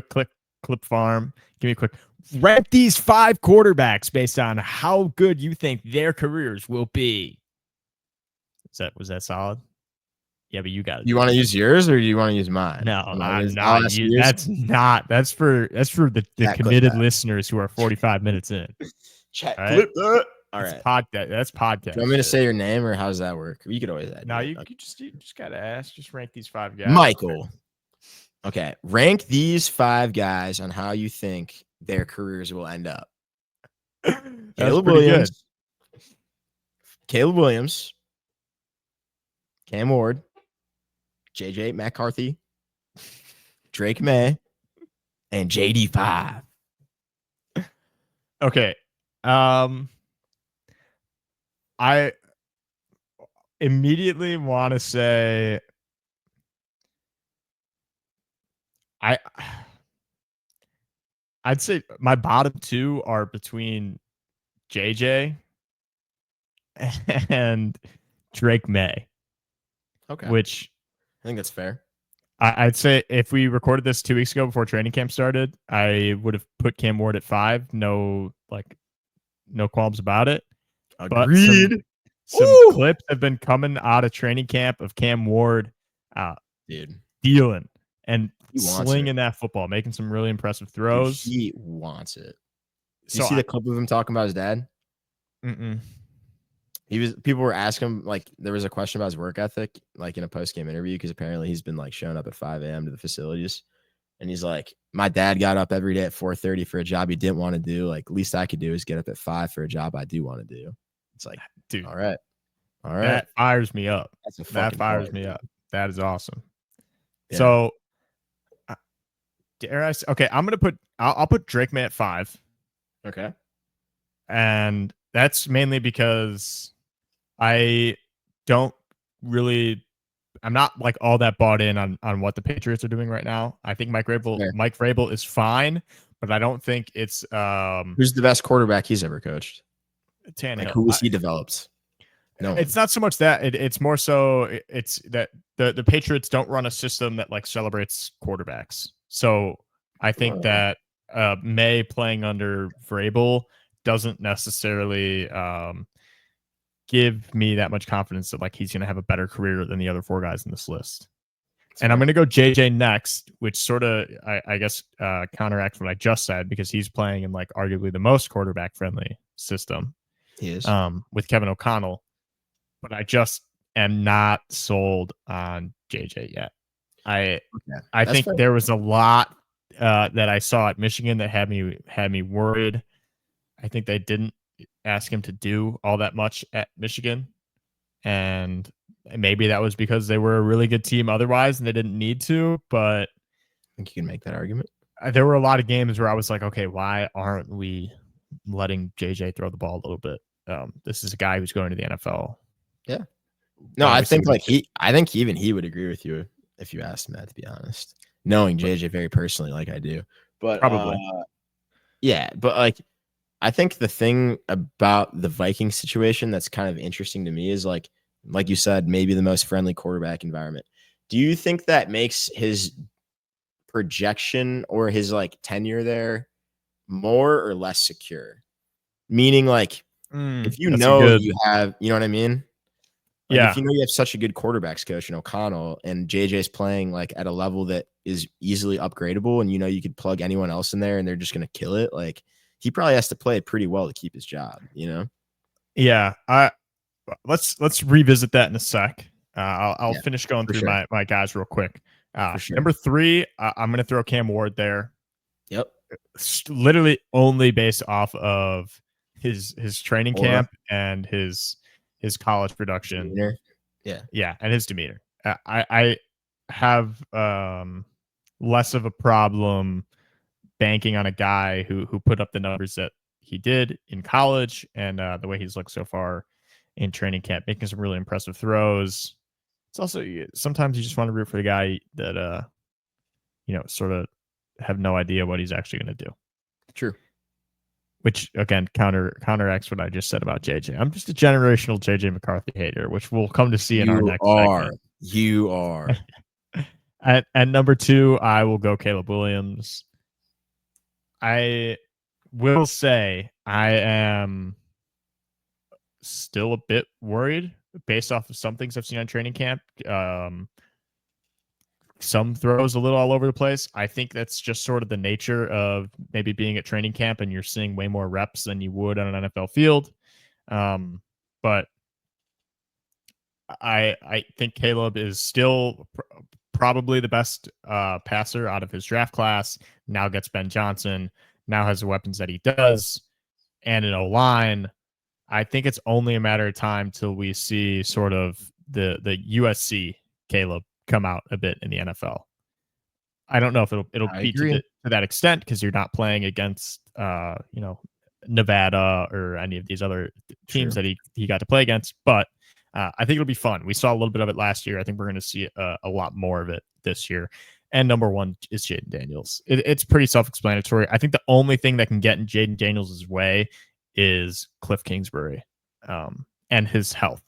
click. Clip Farm. Give me a quick rank these 5 quarterbacks based on how good you think their careers will be. Was that solid? Yeah, but you got to. You want to use yours or do you want to use mine? No, I'm I'll not. ask yours. That's for the committed listeners who are 45 minutes in. Chat All clip right? that. All right. That's podcast. Do you want me to say your name or how does that work? You could always add. No, you just gotta ask. Just rank these 5 guys. Michael. Okay. Rank these 5 guys on how you think their careers will end up. Caleb Williams. Cam Ward. JJ McCarthy. Drake May. And JD5. Okay. I immediately want to say I'd say my bottom 2 are between JJ and Drake May. Okay. Which I think that's fair. I'd say if we recorded this 2 weeks ago before training camp started, I would have put Cam Ward at 5. No qualms about it. Agreed. But some clips have been coming out of training camp of Cam Ward dealing and slinging that football, making some really impressive throws. Dude, he wants it. Did you see the clip of him talking about his dad? People were asking him, like, there was a question about his work ethic, like in a post-game interview, because apparently he's been like showing up at 5 a.m. to the facilities. And he's like, my dad got up every day at 4:30 for a job he didn't want to do. Like, least I could do is get up at 5 for a job I do want to do. It's like, dude, all right. That fires me up. That fires me up. That is awesome. Yeah. So, okay, I'll put Drake May at 5. Okay. And that's mainly because I'm not like all that bought in on what the Patriots are doing right now. I think Mike Vrabel is fine, but I don't think it's who's the best quarterback he's ever coached? Tannehill. Like, who was he developed? No, it's not so much that it's more so it's that the Patriots don't run a system that like celebrates quarterbacks. So I think that May playing under Vrabel doesn't necessarily give me that much confidence that like he's going to have a better career than the other 4 guys in this list. And I'm going to go JJ next, which sort of, I guess, counteracts what I just said, because he's playing in like arguably the most quarterback friendly system. He is with Kevin O'Connell, but I just am not sold on JJ yet. I think fair. There was a lot that I saw at Michigan that had me worried. I think they didn't ask him to do all that much at Michigan, and maybe that was because they were a really good team otherwise and they didn't need to. But I think you can make that argument. There were a lot of games where I was like, okay, why aren't we letting JJ throw the ball a little bit? This is a guy who's going to the NFL. Yeah. No, I think even he would agree with you if you asked him that, to be honest. Knowing JJ very personally, like I do. But probably. Yeah, but like I think the thing about the Vikings situation that's kind of interesting to me is like you said, maybe the most friendly quarterback environment. Do you think that makes his projection or his like tenure there more or less secure? Meaning like if you know you have, you know what I mean? Like if you know you have such a good quarterbacks coach in O'Connell and JJ's playing like at a level that is easily upgradable and you know you could plug anyone else in there and they're just going to kill it, like he probably has to play pretty well to keep his job, you know? Yeah. Let's revisit that in a sec. I'll finish going through my guys real quick. Number 3, I'm going to throw Cam Ward there. Yep. Literally only based off of his training camp and his college production. Demeanor. Yeah, and his demeanor. I have less of a problem banking on a guy who put up the numbers that he did in college and the way he's looked so far in training camp, making some really impressive throws. It's also sometimes you just want to root for the guy that sort of have no idea what he's actually going to do. True. Which again counteracts what I just said about JJ. I'm just a generational JJ McCarthy hater, which we'll come to see in our next segment. You are. At number 2, I will go Caleb Williams. I will say I am still a bit worried based off of some things I've seen on training camp. Some throws a little all over the place. I think that's just sort of the nature of maybe being at training camp and you're seeing way more reps than you would on an NFL field. But I think Caleb is still probably the best passer out of his draft class. Now gets Ben Johnson. Now has the weapons that he does, and an O-line. I think it's only a matter of time till we see sort of the USC Caleb come out a bit in the NFL. I don't know if it'll be to that extent because you're not playing against Nevada or any of these other teams that he got to play against, but I think it'll be fun. We saw a little bit of it last year. I think we're going to see a lot more of it this year. And number one is Jaden Daniels. It's pretty self-explanatory. I think the only thing that can get in Jaden Daniels' way is Cliff Kingsbury and his health,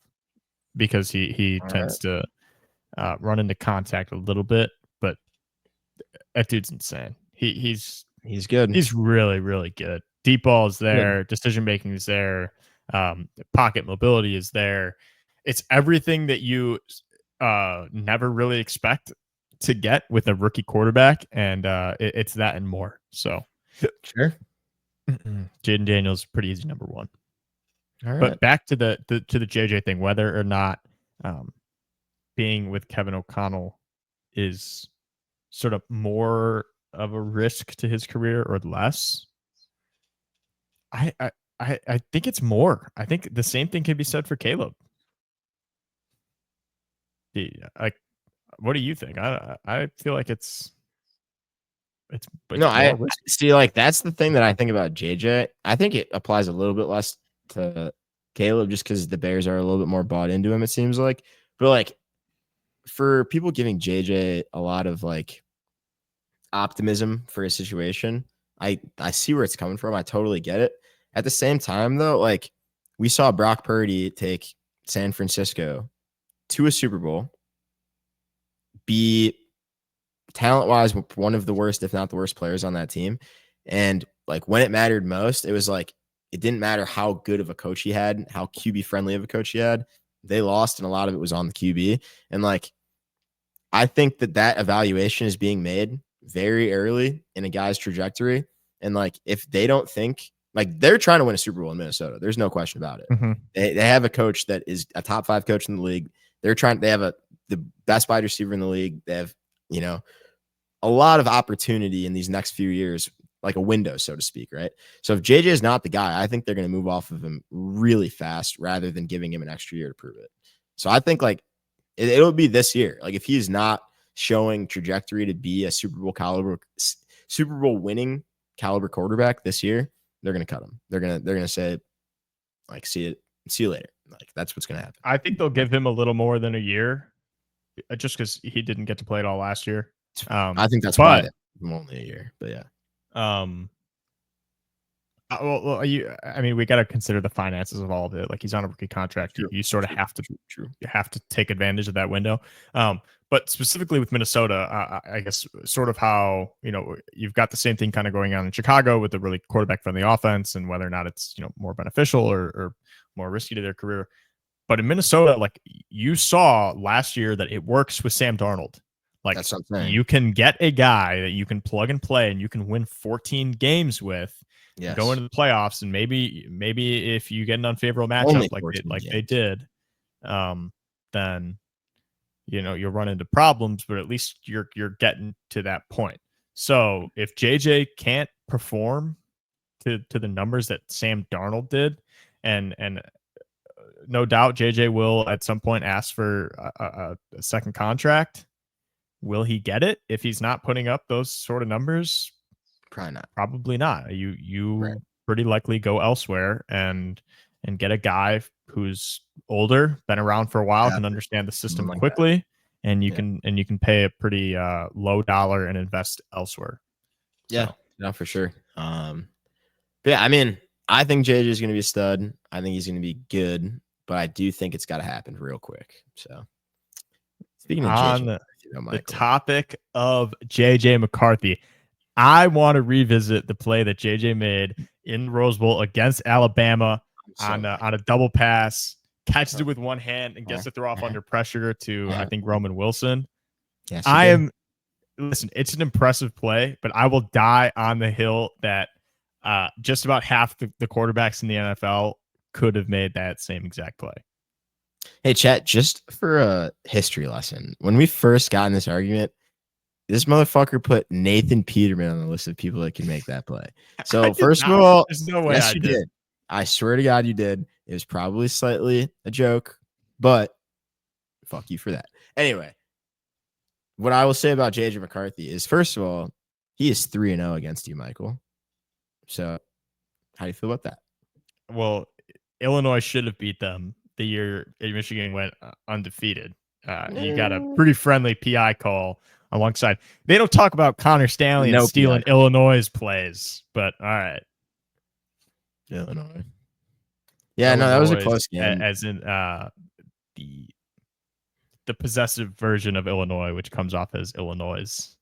because he tends to run into contact a little bit, but that dude's insane. He's good. He's really, really good. Deep ball is there. Decision making is there. Pocket mobility is there. It's everything that you never really expect to get with a rookie quarterback, and it's that and more. So, sure. Jaden Daniels, pretty easy number one. All right. But back to the JJ thing, whether or not being with Kevin O'Connell is sort of more of a risk to his career or less. I think it's more. I think the same thing can be said for Caleb. Like, what do you think? I feel like it's no. I see. Like, that's the thing that I think about JJ. I think it applies a little bit less to Caleb just because the Bears are a little bit more bought into him, it seems like. But like, for people giving JJ a lot of like optimism for his situation, I see where it's coming from. I totally get it. At the same time, though, like, we saw Brock Purdy take San Francisco to a Super Bowl, be talent-wise one of the worst, if not the worst players on that team. And like, when it mattered most, it was like, it didn't matter how good of a coach he had, how QB friendly of a coach he had. They lost, and a lot of it was on the QB. And like, I think that evaluation is being made very early in a guy's trajectory. And like, if they don't think, like, they're trying to win a Super Bowl in Minnesota, there's no question about it. Mm-hmm. They have a coach that is a top 5 coach in the league. They have the best wide receiver in the league. They have, a lot of opportunity in these next few years, like a window, so to speak, right? So if JJ is not the guy, I think they're going to move off of him really fast rather than giving him an extra year to prove it. So I think like it'll be this year. Like, if he's not showing trajectory to be a Super Bowl winning caliber quarterback this year, they're going to cut him. They're going to say, like, see you later. Like, that's what's going to happen. I think they'll give him a little more than a year, just because he didn't get to play it all last year. I think that's why only a year, but yeah. We got to consider the finances of all of it. Like, he's on a rookie contract. You sort of have to take advantage of that window. But specifically with Minnesota, I guess sort of how, you've got the same thing kind of going on in Chicago with the really quarterback friendly offense, and whether or not it's, more beneficial or more risky to their career. But in Minnesota, like, you saw last year that it works with Sam Darnold. Like, you can get a guy that you can plug and play and you can win 14 games with. Yes. Go into the playoffs, and maybe if you get an unfavorable matchup like they did, then you'll run into problems, but at least you're getting to that point. So if JJ can't perform to the numbers that Sam Darnold did, and no doubt JJ will at some point ask for a second contract. Will he get it if he's not putting up those sort of numbers? Probably not. You pretty likely go elsewhere and get a guy who's older, been around for a while, can understand the system quickly, and you can pay a pretty low dollar and invest elsewhere. Yeah, no, for sure. But yeah, I mean, I think JJ is going to be a stud. I think he's going to be good, but I do think it's got to happen real quick. So, speaking of JJ, the topic of JJ McCarthy, I want to revisit the play that JJ made in Rose Bowl against Alabama on a double pass, catches it with one hand and gets to throw off under pressure to I think Roman Wilson. Yes, Listen, it's an impressive play, but I will die on the hill that just about half the quarterbacks in the NFL could have made that same exact play. Hey, chat, just for a history lesson, when we first got in this argument, this motherfucker put Nathan Peterman on the list of people that can make that play. So first of all, there's no way yes, I you did. did. I swear to God, you did. It was probably slightly a joke, but fuck you for that. Anyway, what I will say about JJ McCarthy is, first of all, he is 3-0 against you, Michael. So how do you feel about that? Well, Illinois should have beat them the year Michigan went undefeated. You got a pretty friendly PI call alongside. They don't talk about Connor Stanley and stealing Illinois' plays, but all right. Illinois. Yeah, no, that was a close game. As in the possessive version of Illinois, which comes off as Illinois,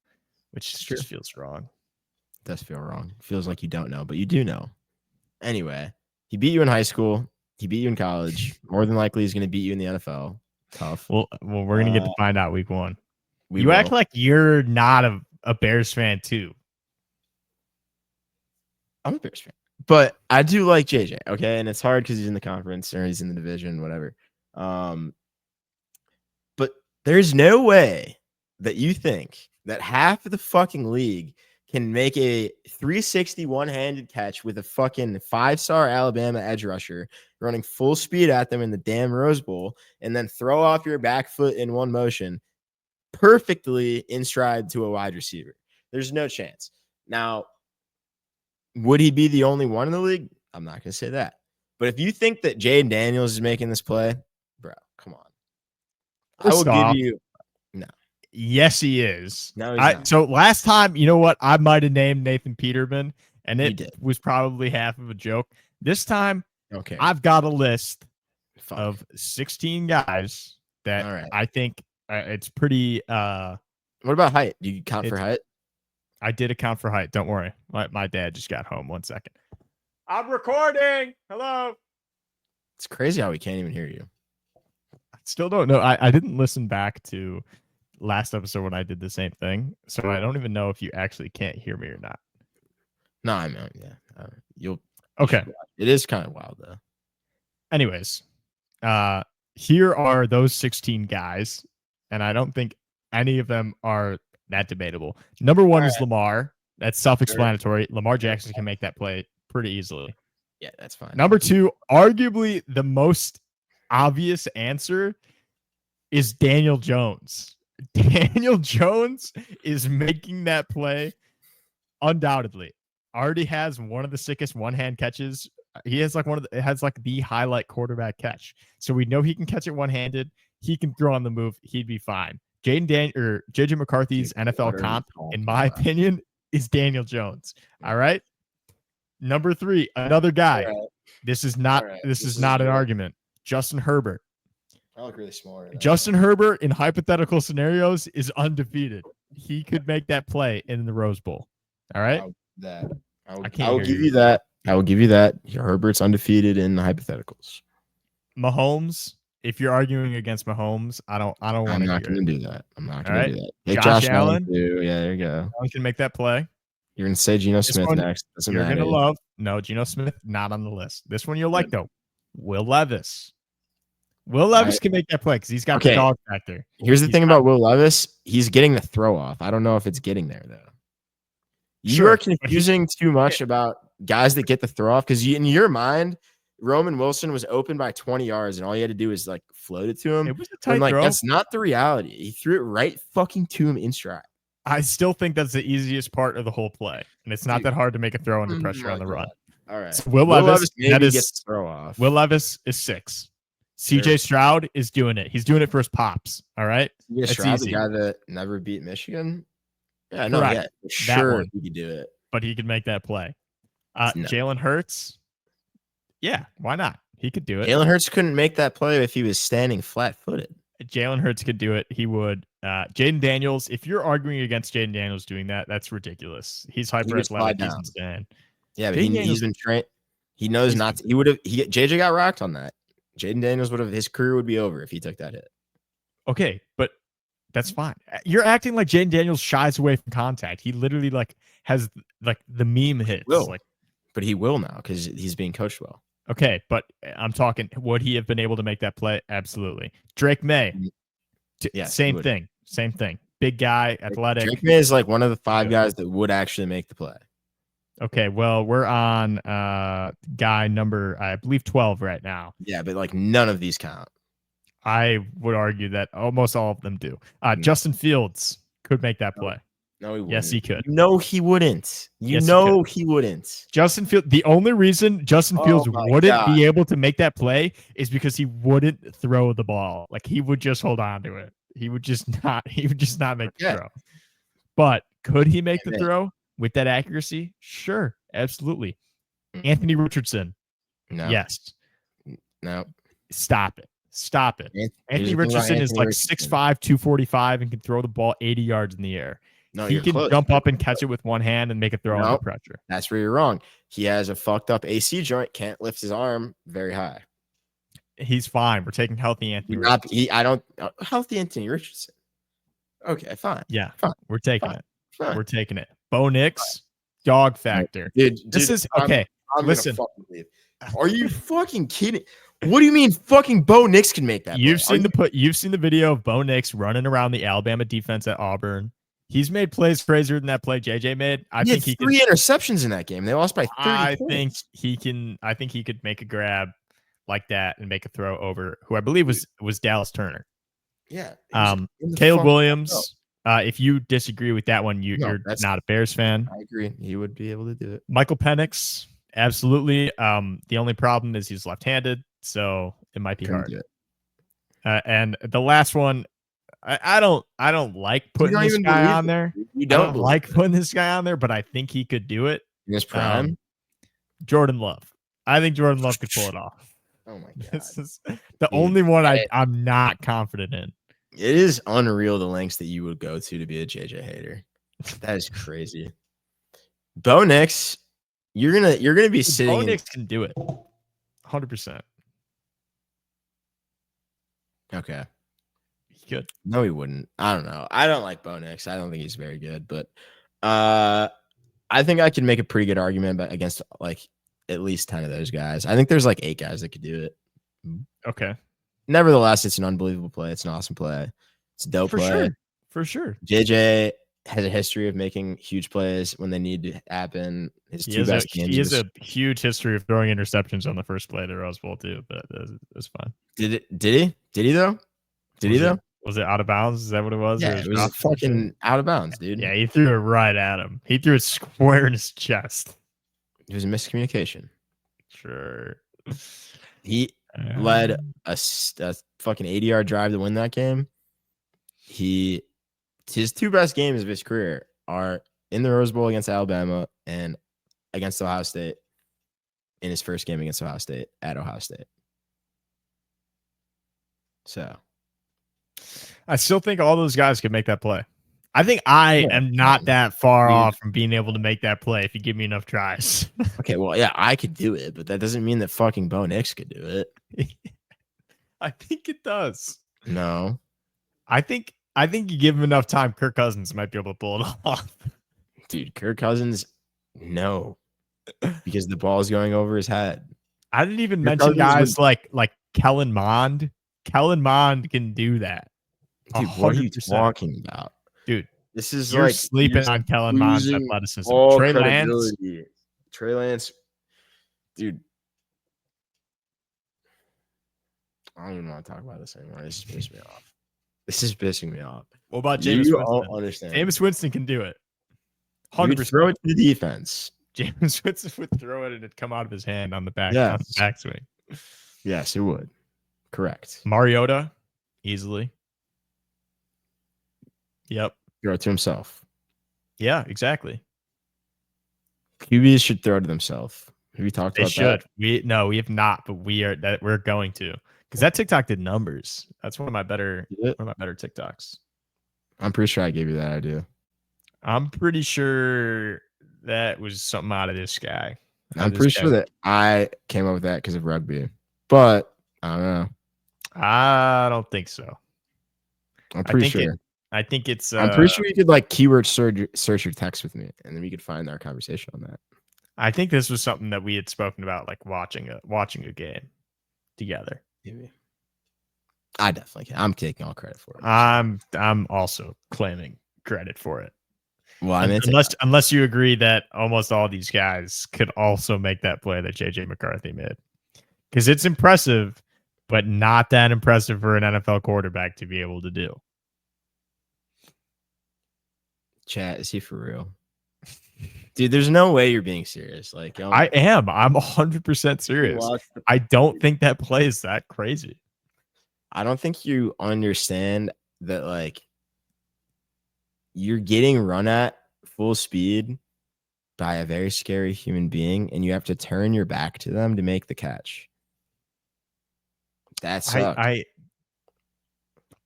which just feels wrong. It does feel wrong. It feels like you don't know, but you do know. Anyway, he beat you in high school. He beat you in college. More than likely, he's going to beat you in the NFL. Tough. Well, we're going to get to find out week 1. You act like you're not a Bears fan, too. I'm a Bears fan. But I do like JJ, okay? And it's hard because he's in the conference or he's in the division, whatever. But there's no way that you think that half of the fucking league can make a 360 one-handed catch with a fucking 5-star Alabama edge rusher running full speed at them in the damn Rose Bowl and then throw off your back foot in one motion perfectly in stride to a wide receiver. There's no chance. Now, would he be the only one in the league? I'm not going to say that. But if you think that Jaden Daniels is making this play, bro, come on. I will give you no. Yes, he is. No, he's not. So last time, you know what? I might have named Nathan Peterman, and it was probably half of a joke. This time, okay, I've got a list of 16 guys that I think it's pretty. What about height? Do you count for height? I did account for height. Don't worry. My dad just got home. 1 second. I'm recording. Hello. It's crazy how we can't even hear you. I still don't know. I didn't listen back to last episode when I did the same thing, so I don't even know if you actually can't hear me or not. No, I mean, yeah. You'll. Okay. It is kind of wild, though. Anyways, here are those 16 guys, and I don't think any of them are that debatable. Number 1 is Lamar. That's self-explanatory. Lamar Jackson can make that play pretty easily. Yeah, that's fine. Number 2, arguably the most obvious answer is Daniel Jones. Daniel Jones is making that play undoubtedly. Already has one of the sickest one-hand catches. He has like the highlight quarterback catch. So we know he can catch it one-handed. He can throw on the move. He'd be fine. JJ McCarthy's NFL comp, in my opinion, is Daniel Jones. All right. Number 3, another guy. Right. This is not an argument. Justin Herbert. I look really smart. Justin Herbert in hypothetical scenarios is undefeated. He could make that play in the Rose Bowl. All right. I will give you that. I will give you that. Herbert's undefeated in the hypotheticals. Mahomes. If you're arguing against Mahomes, I don't want to. I'm not going to do that. I'm not going to do that. Hey, Josh Allen. Yeah, there you go. Allen can make that play. You're going to say Geno Smith next. Doesn't matter. You're going to love. No, Geno Smith, not on the list. This one you'll like, though. Will Levis. Will Levis can make that play because he's got the dog factor. Here's the thing about Will Levis. He's getting the throw off. I don't know if it's getting there, though. You are confusing too much about guys that get the throw off because in your mind, Roman Wilson was open by 20 yards and all you had to do is like float it to him. It was a tight throw. That's not the reality. He threw it right fucking to him in stride. I still think that's the easiest part of the whole play. And it's not that hard to make a throw under pressure on the run. All right. So Will Levis gets the throw off. Will Levis is 6. CJ Stroud is doing it. He's doing it for his pops. All right. CJ Stroud, the guy that never beat Michigan. Yeah, no, yeah, sure he could do it. But he could make that play. Jalen Hurts. Yeah, why not? He could do it. Jalen Hurts couldn't make that play if he was standing flat-footed. Jalen Hurts could do it. He would. Jaden Daniels, if you're arguing against Jaden Daniels doing that, that's ridiculous. He's hyper athletic. He's insane. Yeah, but he's been trained. He knows not to. He would have. JJ got rocked on that. Jaden Daniels would have. His career would be over if he took that hit. Okay, but that's fine. You're acting like Jaden Daniels shies away from contact. He literally has the meme hits. But he will now because he's being coached well. Okay, but I'm talking. Would he have been able to make that play? Absolutely. Drake May. Yeah, same thing. Same thing. Big guy, athletic. Drake May is like one of the 5 guys that would actually make the play. Okay, well, we're on guy number, I believe, 12 right now. Yeah, but like none of these count. I would argue that almost all of them do. Justin Fields could make that play. No, he wouldn't. Yes, he could. No, he wouldn't. He wouldn't. Justin Fields. The only reason Justin Fields wouldn't be able to make that play is because he wouldn't throw the ball. Like he would just hold on to it. He would just not. He would just not make the throw. But could he make the throw with that accuracy? Sure, absolutely. Anthony Richardson. No. Yes. No. Stop it. Anthony Richardson is like 6'5", 245, and can throw the ball 80 yards in the air. No, he can jump up and catch it with one hand and make a throw under pressure. That's where you're wrong. He has a fucked up AC joint, can't lift his arm very high. He's fine. We're taking healthy Anthony Richardson. Healthy Anthony Richardson. Okay, fine. Yeah, fine. We're taking it. Fine. We're taking it. Bo Nix, dog factor. This is okay. Listen. Are you fucking kidding? What do you mean fucking Bo Nix can make that? You've seen the video of Bo Nix running around the Alabama defense at Auburn. He's made plays crazier than that play JJ made. I think he 3 interceptions in that game. They lost by 30 points. I think he could make a grab like that and make a throw over who I believe was Dallas Turner. Yeah. Caleb Williams. If you disagree with that one, you're not a Bears fan. I agree. He would be able to do it. Michael Penix, absolutely. The only problem is he's left-handed, so it might be hard. And the last one, I don't like putting this guy on there. You don't like putting this guy on there, but I think he could do it. In his prime, Jordan Love. I think Jordan Love could pull it off. Oh my god! This is the only one I'm not confident in. It is unreal the lengths that you would go to be a JJ hater. That is crazy. Bo Nix, you're gonna be sitting. Bo Nix can do it, 100%. Okay. He could. No, he wouldn't. I don't know. I don't like Bo Nix. I don't think he's very good, but I think I could make a pretty good argument against like at least 10 of those guys. I think there's like 8 guys that could do it. Okay. Nevertheless, it's an unbelievable play. It's an awesome play. It's a dope play. For sure. JJ has a history of making huge plays when they need to happen. He has a huge history of throwing interceptions on the first play of the Rose Bowl too, but it's fine. Did he though? Was it out of bounds? Is that what it was? Yeah, it was fucking out of bounds, dude. Yeah, he threw it right at him. He threw it square in his chest. It was a miscommunication. Sure. He led a fucking 80-yard drive to win that game. His 2 best games of his career are in the Rose Bowl against Alabama and against Ohio State in his first game against Ohio State at Ohio State. So I still think all those guys could make that play. I think I am not that far off from being able to make that play if you give me enough tries. Okay, well, yeah, I could do it, but that doesn't mean that fucking Bo Nix could do it. I think it does. No. I think you give him enough time, Kirk Cousins might be able to pull it off. Dude, Kirk Cousins, no. Because the ball is going over his head. I didn't even mention guys like Kellen Mond. Kellen Mond can do that. Dude, 100%. What are you talking about? Dude, this is you're sleeping on Kellen Mond's athleticism. Trey Lance, dude. I don't even want to talk about this anymore. This is pissing me off. What about Jameis Winston? All understand. Jameis Winston can do it. 100%. Throw it to the defense. Jameis Winston would throw it and it'd come out of his hand on the backswing. Yes, it would. Correct. Mariota, easily. Yep. Throw it to himself. Yeah, exactly. QBs should throw to themselves. Have we talked about that? We have not, but we're going to. Because that TikTok did numbers. That's one of my better TikToks. I'm pretty sure I gave you that idea. I'm pretty sure that was something out of this guy. I'm pretty sure that I came up with that because of rugby, but I don't know. I don't think so. I'm pretty sure. I think it's. I'm pretty sure you could like keyword search your text with me, and then we could find our conversation on that. I think this was something that we had spoken about, like watching a game together. Maybe. I definitely can. I'm taking all credit for it. I'm also claiming credit for it. Well, I mean, unless you agree that almost all these guys could also make that play that JJ McCarthy made, because it's impressive, but not that impressive for an NFL quarterback to be able to do. Chat, is he for real? Dude, there's no way you're being serious. Like, I am. I'm 100% serious. I don't think that play is that crazy. I don't think you understand that, like, you're getting run at full speed by a very scary human being, and you have to turn your back to them to make the catch. That sucks.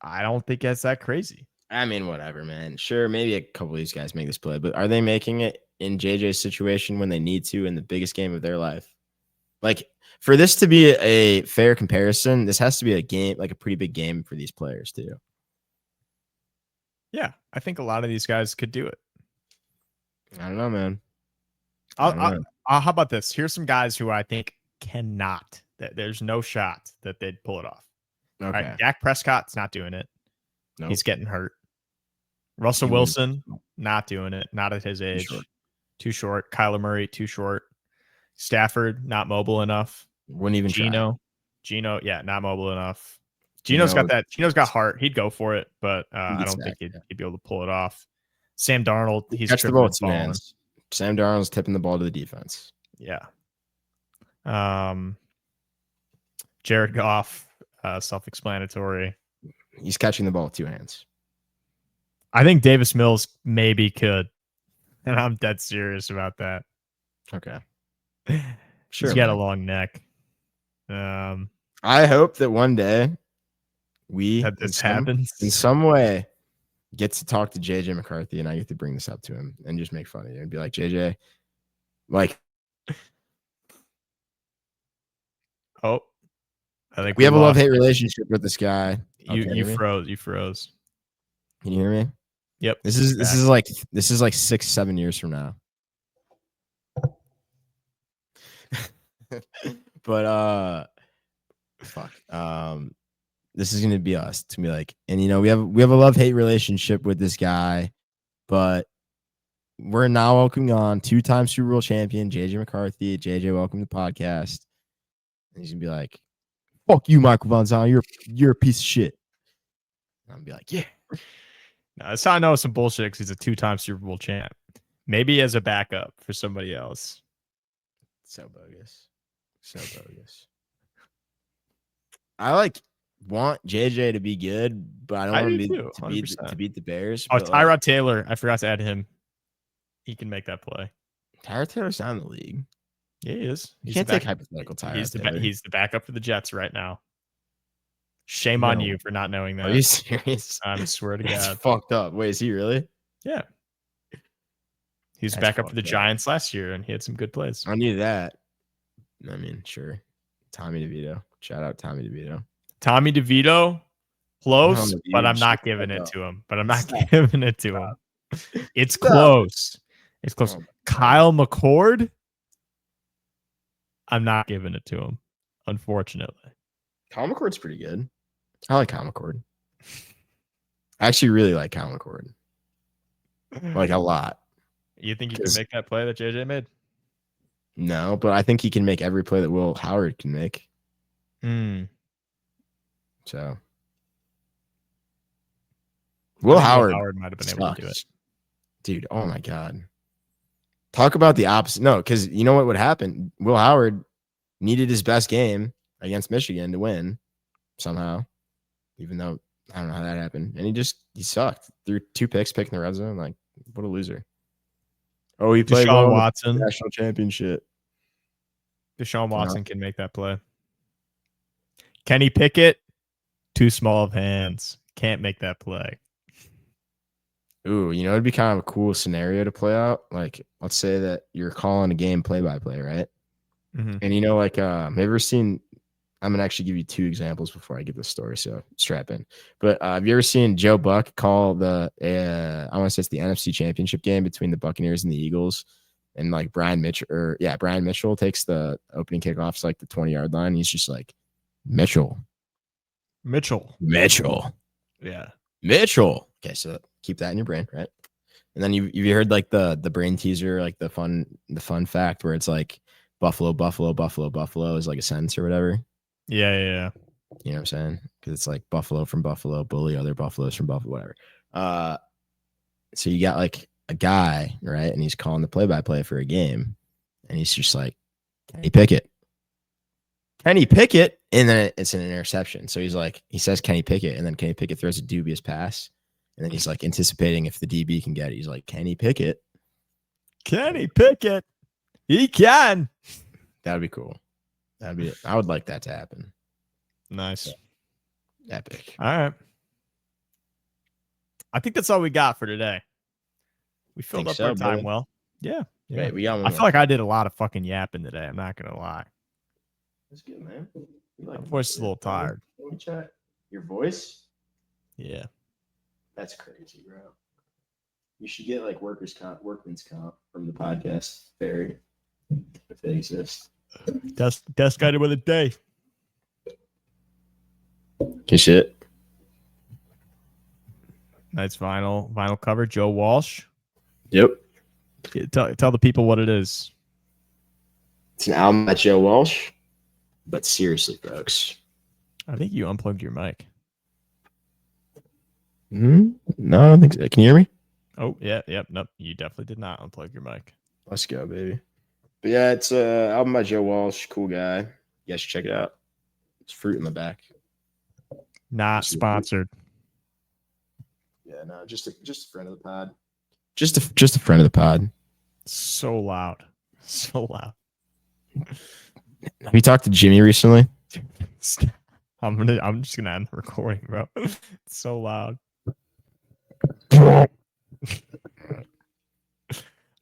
I don't think that's that crazy. I mean, whatever, man. Sure, maybe a couple of these guys make this play, but are they making it in JJ's situation when they need to in the biggest game of their life? Like, for this to be a fair comparison, this has to be a game, like a pretty big game for these players too. Yeah, I think a lot of these guys could do it. I don't know, man. How about this? Here's some guys who I think cannot. There's no shot that they'd pull it off. Okay. All right, Dak Prescott's not doing it. Nope. He's getting hurt. Russell Wilson, not doing it. Not at his age. Too short. Kyler Murray, too short. Stafford, not mobile enough. Wouldn't even Gino, yeah, not mobile enough. Gino's got heart. He'd go for it, but I don't think he'd be able to pull it off. Sam Darnold, he's catch the ball with 2 hands. Sam Darnold's tipping the ball to the defense. Yeah. Jared Goff, self-explanatory. He's catching the ball with 2 hands. I think Davis Mills maybe could, and I'm dead serious about that. Okay. Sure. He's got a long neck. I hope that one day happens in some way, get to talk to JJ McCarthy, and I get to bring this up to him and just make fun of you and be like, JJ, like, I think we have a love-hate relationship with this guy. You froze. Can you hear me? Yep. This is like 6-7 years from now. But fuck. This is gonna be us. To be like, and we have a love-hate relationship with this guy, but we're now welcoming on 2-time Super Bowl champion JJ McCarthy. JJ, welcome to the podcast. And he's gonna be like, fuck you, Michael Von Zahn. You're a piece of shit. And I'm gonna be like, yeah. No, that's how I know some bullshit, because he's a 2-time Super Bowl champ. Maybe as a backup for somebody else. So bogus. I want JJ to be good, but I don't want him to beat the Bears. Oh, Tyrod Taylor. I forgot to add him. He can make that play. Tyrod Taylor's not in the league. Yeah, he is. You can't take hypothetical Tyrod Taylor. He's the backup for the Jets right now. Shame on you for not knowing that. Are you serious? I swear to God. That's fucked up. Wait, is he really? Yeah. He was backup for the Giants last year, and he had some good plays. I knew that. I mean, sure. Tommy DeVito. Shout out Tommy DeVito. Tommy DeVito, close, but I'm not giving it to him. It's close. It's close. Kyle McCord, I'm not giving it to him, unfortunately. Kyle McCord's pretty good. I like Kyle McCord. I actually really like Kyle McCord. Like a lot. You think you can make that play that JJ made? No, but I think he can make every play that Will Howard can make. So Will Howard might have been able to do it. Dude, oh my God. Talk about the opposite. No, because you know what would happen? Will Howard needed his best game against Michigan to win somehow, even though I don't know how that happened. And he sucked. Threw 2 picks, picked in the red zone. Like, what a loser. Oh, he played Deshaun Watson. National championship. Deshaun Watson can make that play. Kenny Pickett, too small of hands. Can't make that play. Ooh, it'd be kind of a cool scenario to play out. Like, let's say that you're calling a game play-by-play, right? Mm-hmm. And have you ever seen? I'm gonna actually give you 2 examples before I give the story, so strap in. But have you ever seen Joe Buck call the I want to say it's the NFC Championship game between the Buccaneers and the Eagles, and like Brian Mitchell takes the opening kickoff to like the 20-yard line. He's just like Mitchell. Yeah. Mitchell. Okay, so keep that in your brain, right? And then you heard like the brain teaser, like the fun fact where it's like Buffalo is like a sentence or whatever. Yeah. You know what I'm saying? Because it's like Buffalo from Buffalo, bully other Buffaloes from Buffalo, whatever. So you got like a guy, right? And he's calling the play-by-play for a game. And he's just like, Kenny Pickett. And then it's an interception. So he says Kenny Pickett, and then Kenny Pickett throws a dubious pass. And then he's like anticipating if the DB can get it. He's like, Kenny Pickett. He can. That'd be cool. I would like that to happen. Nice. Epic. All right. I think that's all we got for today. We filled up our time well. Yeah. Wait, we got one. I feel like I did a lot of fucking yapping today. I'm not going to lie. That's good, man. My voice is a little tired. Your voice? Yeah. That's crazy, bro. You should get like workman's comp from the podcast Barry, if they exist. Desk guided with a day. Good shit. Nice vinyl cover. Joe Walsh. Yep. Tell the people what it is. It's an album by Joe Walsh. But seriously, folks. I think you unplugged your mic. No, I don't think so. Can you hear me? Oh, yeah. Yep. Nope. You definitely did not unplug your mic. Let's go, baby. But yeah, it's an album by Joe Walsh. Cool guy. You guys should check it out. It's fruit in the back. Not sponsored. Yeah, no, just a friend of the pod. Just a friend of the pod. So loud. Have you talked to Jimmy recently? I'm just gonna end the recording, bro. It's so loud. All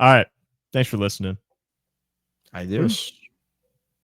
right. Thanks for listening. Adios.